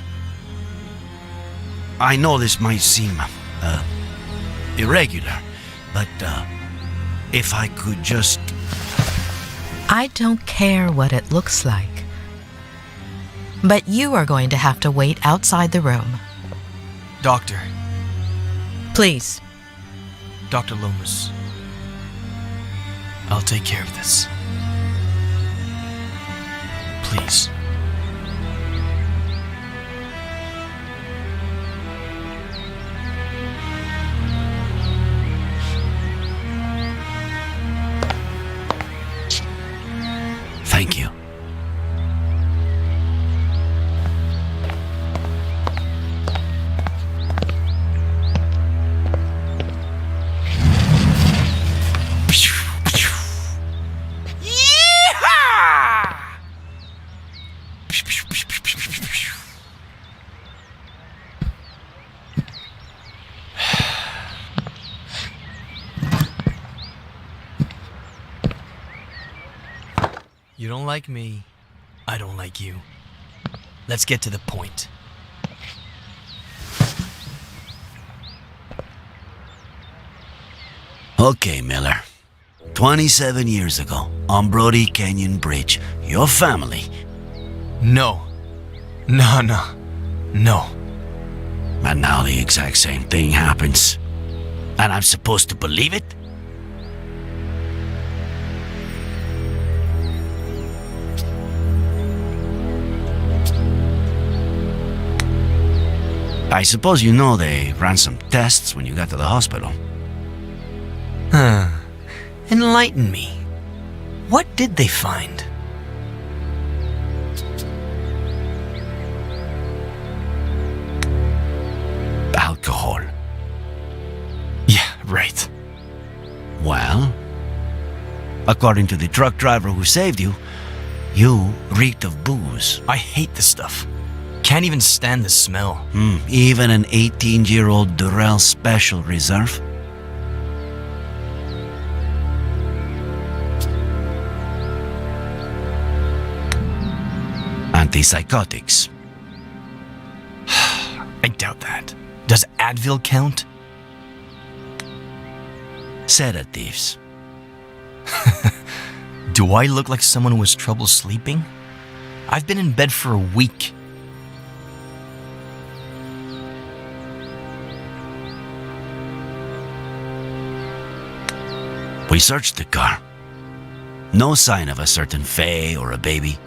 I know this might seem irregular, but if I could just... I don't care what it looks like. But you are going to have to wait outside the room. Doctor. Please. Dr. Lomas. I'll take care of this. Please. Thank you. You don't like me, I don't like you. Let's get to the point. Okay, Miller. 27 years ago, on Brody Canyon Bridge, your family... No. No. And now the exact same thing happens. And I'm supposed to believe it? I suppose you know they ran some tests when you got to the hospital. Enlighten me. What did they find? Alcohol. Yeah, right. Well, according to the truck driver who saved you, you reeked of booze. I hate this stuff. Can't even stand the smell. Even an 18-year-old Durrell Special Reserve? Antipsychotics. I doubt that. Does Advil count? Sedatives. Do I look like someone who has trouble sleeping? I've been in bed for a week. We searched the car. No sign of a certain Faye or a baby.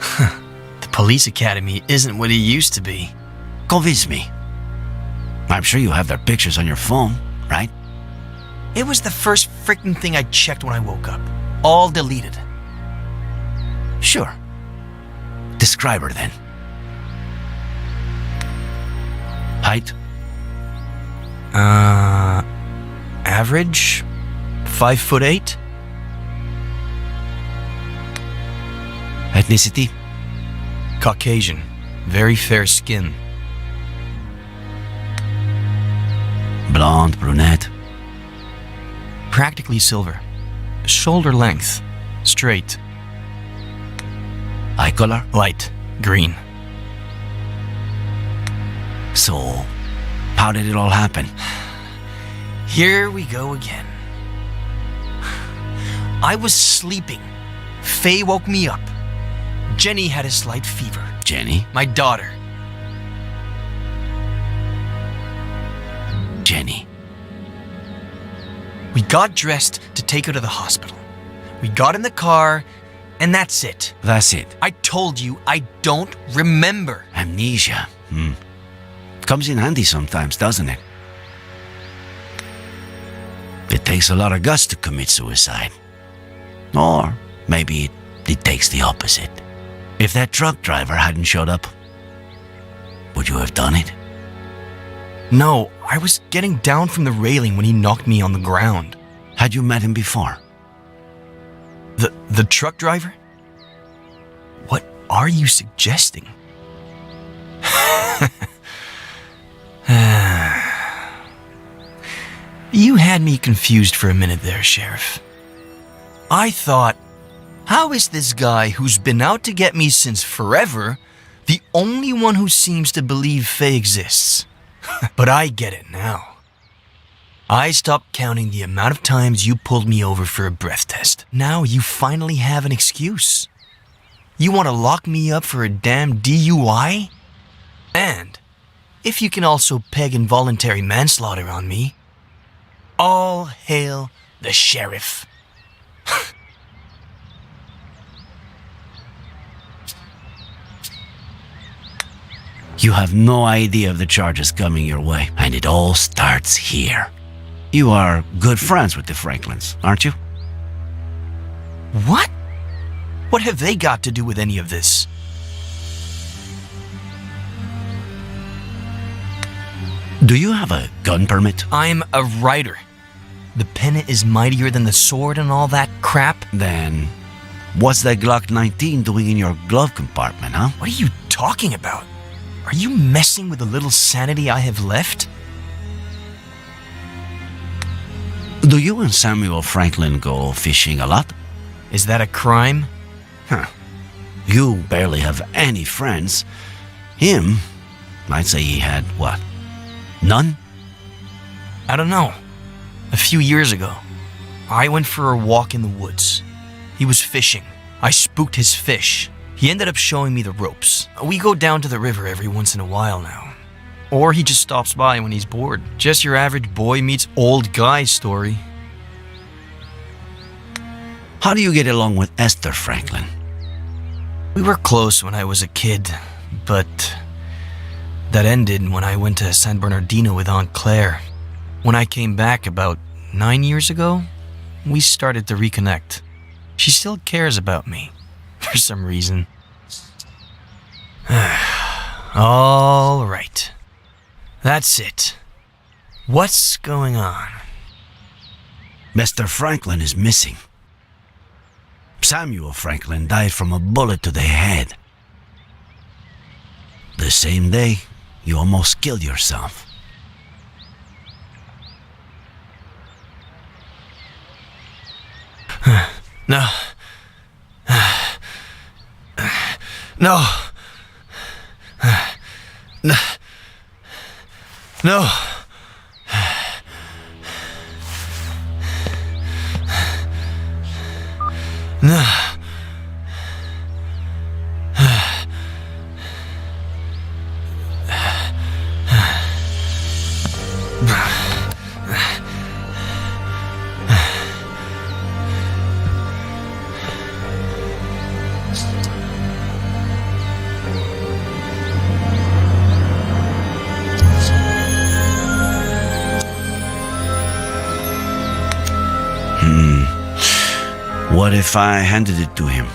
The police academy isn't what it used to be. Convince me. I'm sure you have their pictures on your phone, right? It was the first freaking thing I checked when I woke up. All deleted. Sure. Describe her then. Height? Average? 5'8". Ethnicity? Caucasian. Very fair skin. Blonde, brunette? Practically silver. Shoulder length. Straight. Eye color? Light. Green. So, how did it all happen? Here we go again. I was sleeping. Faye woke me up. Jenny had a slight fever. Jenny? My daughter. Jenny. We got dressed to take her to the hospital. We got in the car, and that's it. That's it. I told you I don't remember. Amnesia. Comes in handy sometimes, doesn't it? It takes a lot of guts to commit suicide. Or maybe it takes the opposite. If that truck driver hadn't showed up, would you have done it? No, I was getting down from the railing when he knocked me on the ground. Had you met him before? The truck driver? What are you suggesting? You had me confused for a minute there, Sheriff. I thought, how is this guy who's been out to get me since forever the only one who seems to believe Faye exists? But I get it now. I stopped counting the amount of times you pulled me over for a breath test. Now you finally have an excuse. You want to lock me up for a damn DUI? And if you can also peg involuntary manslaughter on me, all hail the sheriff. You have no idea of the charges coming your way, and it all starts here. You are good friends with the Franklins, aren't you? What? What have they got to do with any of this? Do you have a gun permit? I'm a writer. The pen is mightier than the sword and all that crap. Then, what's that Glock 19 doing in your glove compartment, huh? What are you talking about? Are you messing with the little sanity I have left? Do you and Samuel Franklin go fishing a lot? Is that a crime? Huh. You barely have any friends. Him, I'd say he had, what, none? I don't know. A few years ago, I went for a walk in the woods. He was fishing. I spooked his fish. He ended up showing me the ropes. We go down to the river every once in a while now. Or he just stops by when he's bored. Just your average boy meets old guy story. How do you get along with Esther Franklin? We were close when I was a kid, but that ended when I went to San Bernardino with Aunt Claire. When I came back about 9 years ago, we started to reconnect. She still cares about me, for some reason. All right. That's it. What's going on? Mr. Franklin is missing. Samuel Franklin died from a bullet to the head. The same day, you almost killed yourself. No. No. No. No. No. What if I handed it to him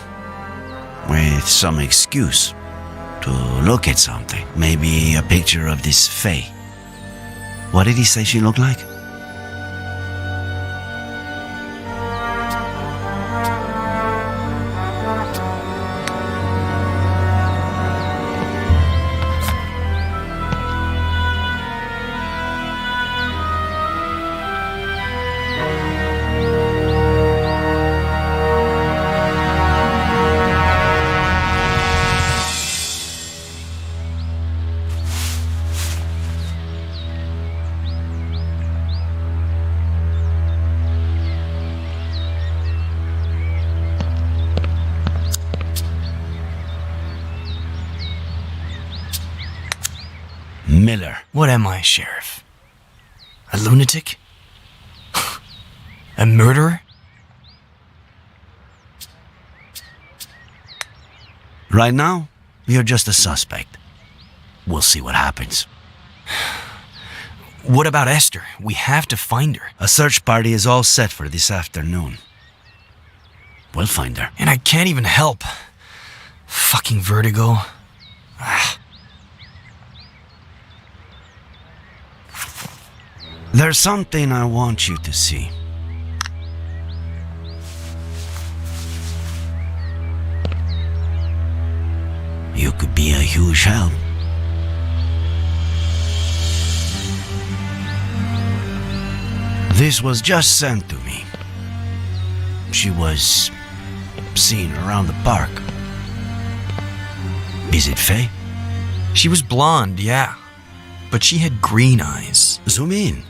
with some excuse to look at something? Maybe a picture of this Faye. What did he say she looked like? Miller. What am I, Sheriff? A lunatic? A murderer? Right now, you're just a suspect. We'll see what happens. What about Esther? We have to find her. A search party is all set for this afternoon. We'll find her. And I can't even help. Fucking Vertigo. There's something I want you to see. You could be a huge help. This was just sent to me. She was seen around the park. Is it Faye? She was blonde, yeah. But she had green eyes. Zoom in.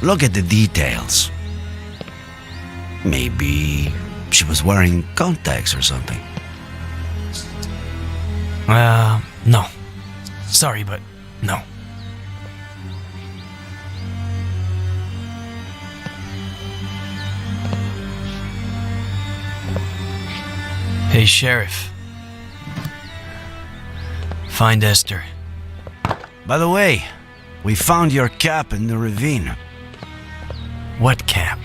Look at the details. Maybe she was wearing contacts or something. No. Sorry, but no. Hey, Sheriff. Find Esther. By the way, we found your cap in the ravine. What cap?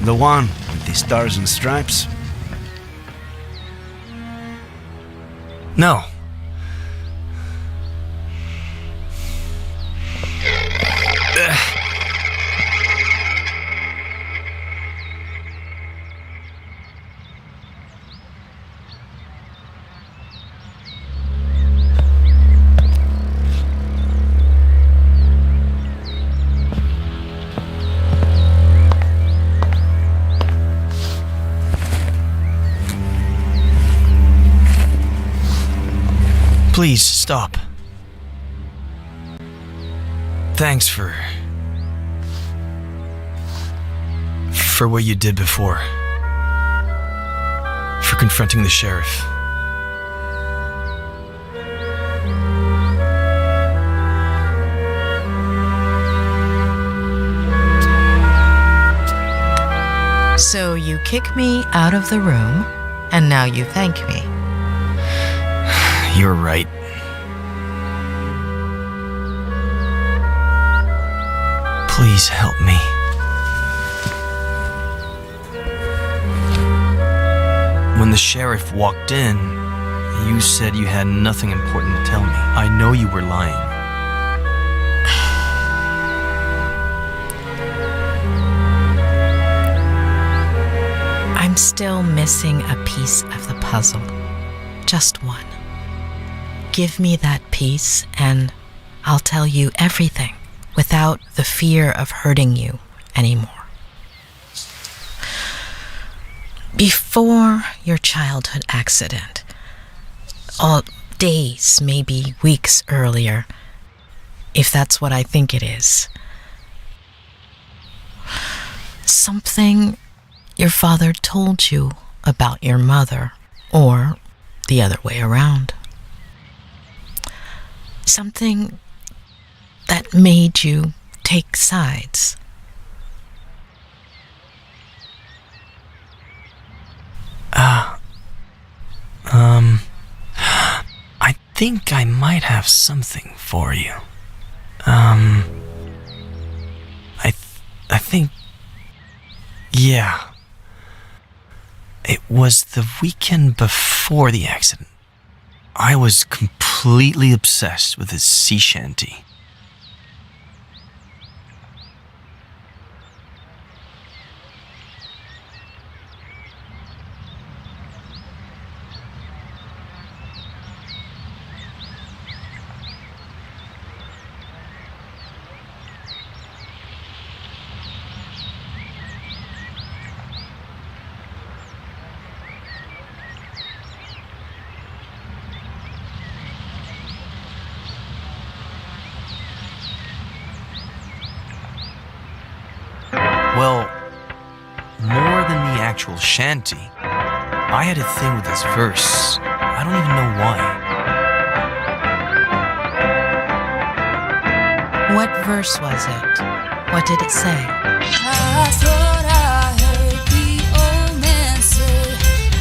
The one with the stars and stripes? No. Please, stop. Thanks for what you did before. For confronting the sheriff. So you kick me out of the room, and now you thank me. You're right. Please help me. When the sheriff walked in, you said you had nothing important to tell me. I know you were lying. I'm still missing a piece of the puzzle. Just one. Give me that piece and I'll tell you everything without the fear of hurting you anymore. Before your childhood accident, all days, maybe weeks earlier, if that's what I think it is, something your father told you about your mother, or the other way around. Something that made you take sides. I think I might have something for you. I think, yeah. It was the weekend before the accident. I was completely obsessed with his sea shanty. Well, more than the actual shanty, I had a thing with this verse. I don't even know why. What verse was it? What did it say? I thought I heard the old man say,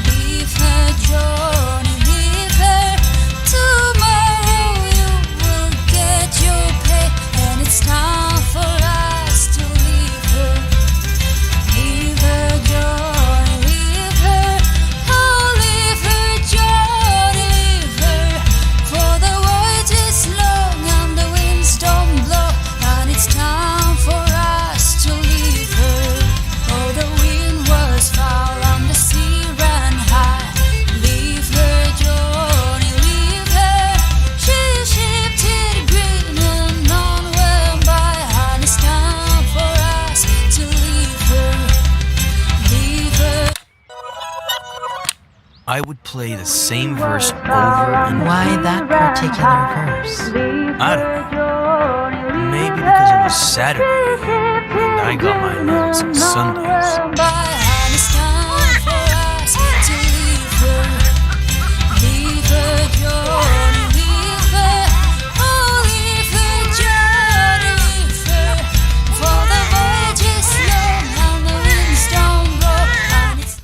leave her, Johnny, leave her. Tomorrow you will get your pay, and it's time for us to leave her. Leave her, Johnny, leave her. Oh, leave her, Johnny, leave her. For the voyage is long and the winds don't blow, and it's time for us to leave her. Oh, the wind was foul and the sea ran high. Leave her, Johnny, leave her. She shifted green and none went by, and it's time for us to leave her. Leave her. I would play the same verse over and Why that particular verse? I don't know. Maybe because it was Saturday and I got my allowance on Sundays. And it's time for us to leave her. Leave her, Johnny, leave her. Oh, leave her, Johnny, leave her. For the voyage is long and the winds don't blow, and it's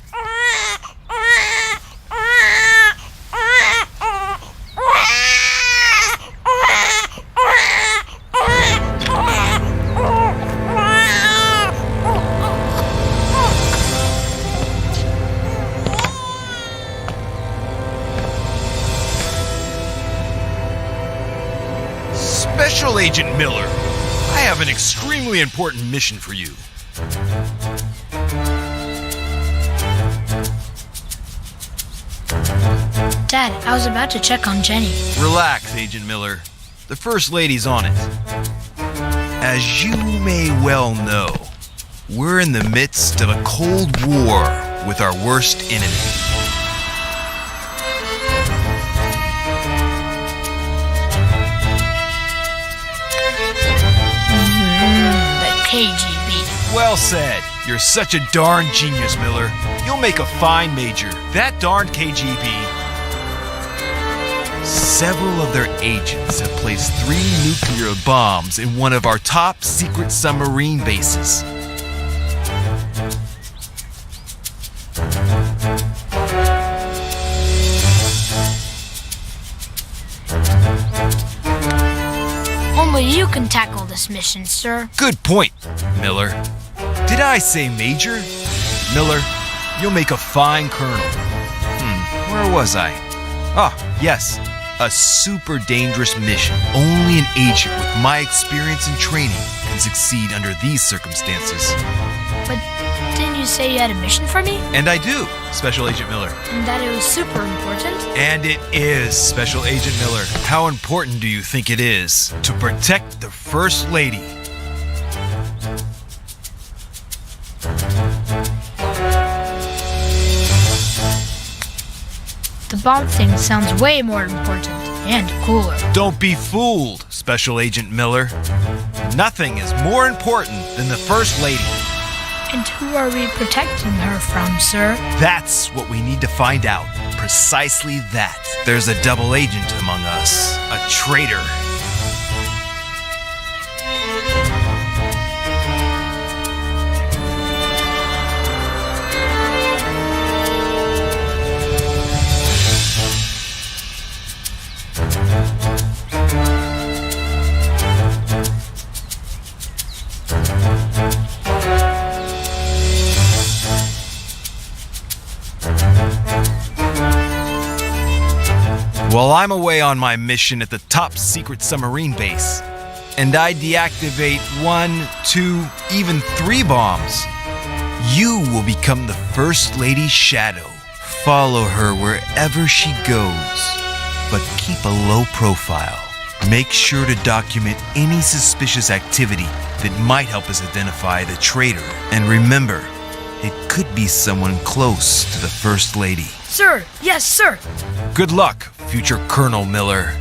Special Agent Miller, I have an extremely important mission for you. Dad, I was about to check on Jenny. Relax, Agent Miller. The First Lady's on it. As you may well know, we're in the midst of a Cold War with our worst enemy. The KGB. Well said. You're such a darn genius, Miller. You'll make a fine major. That darned KGB. Several of their agents have placed 3 nuclear bombs in one of our top secret submarine bases. Only you can tackle this mission, sir. Good point, Miller. Did I say major? Miller, you'll make a fine colonel. Where was I? Ah, yes. A super dangerous mission. Only an agent with my experience and training can succeed under these circumstances. But didn't you say you had a mission for me? And I do, Special Agent Miller. And that it was super important? And it is, Special Agent Miller. How important do you think it is to protect the First Lady? The bomb thing sounds way more important and cooler. Don't be fooled, Special Agent Miller. Nothing is more important than the First Lady. And who are we protecting her from, sir? That's what we need to find out. Precisely that. There's a double agent among us. A traitor. while I'm away on my mission at the top secret submarine base, and I deactivate 1, 2, even 3 bombs, you will become the First Lady's shadow. Follow her wherever she goes, but keep a low profile. Make sure to document any suspicious activity that might help us identify the traitor. And remember, it could be someone close to the First Lady. Sir, yes, sir. Good luck, future Colonel Miller.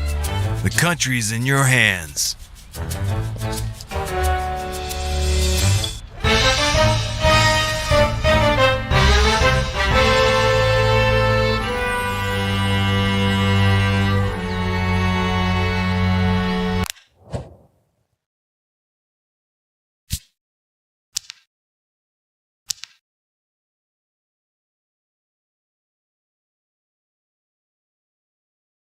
The country's in your hands.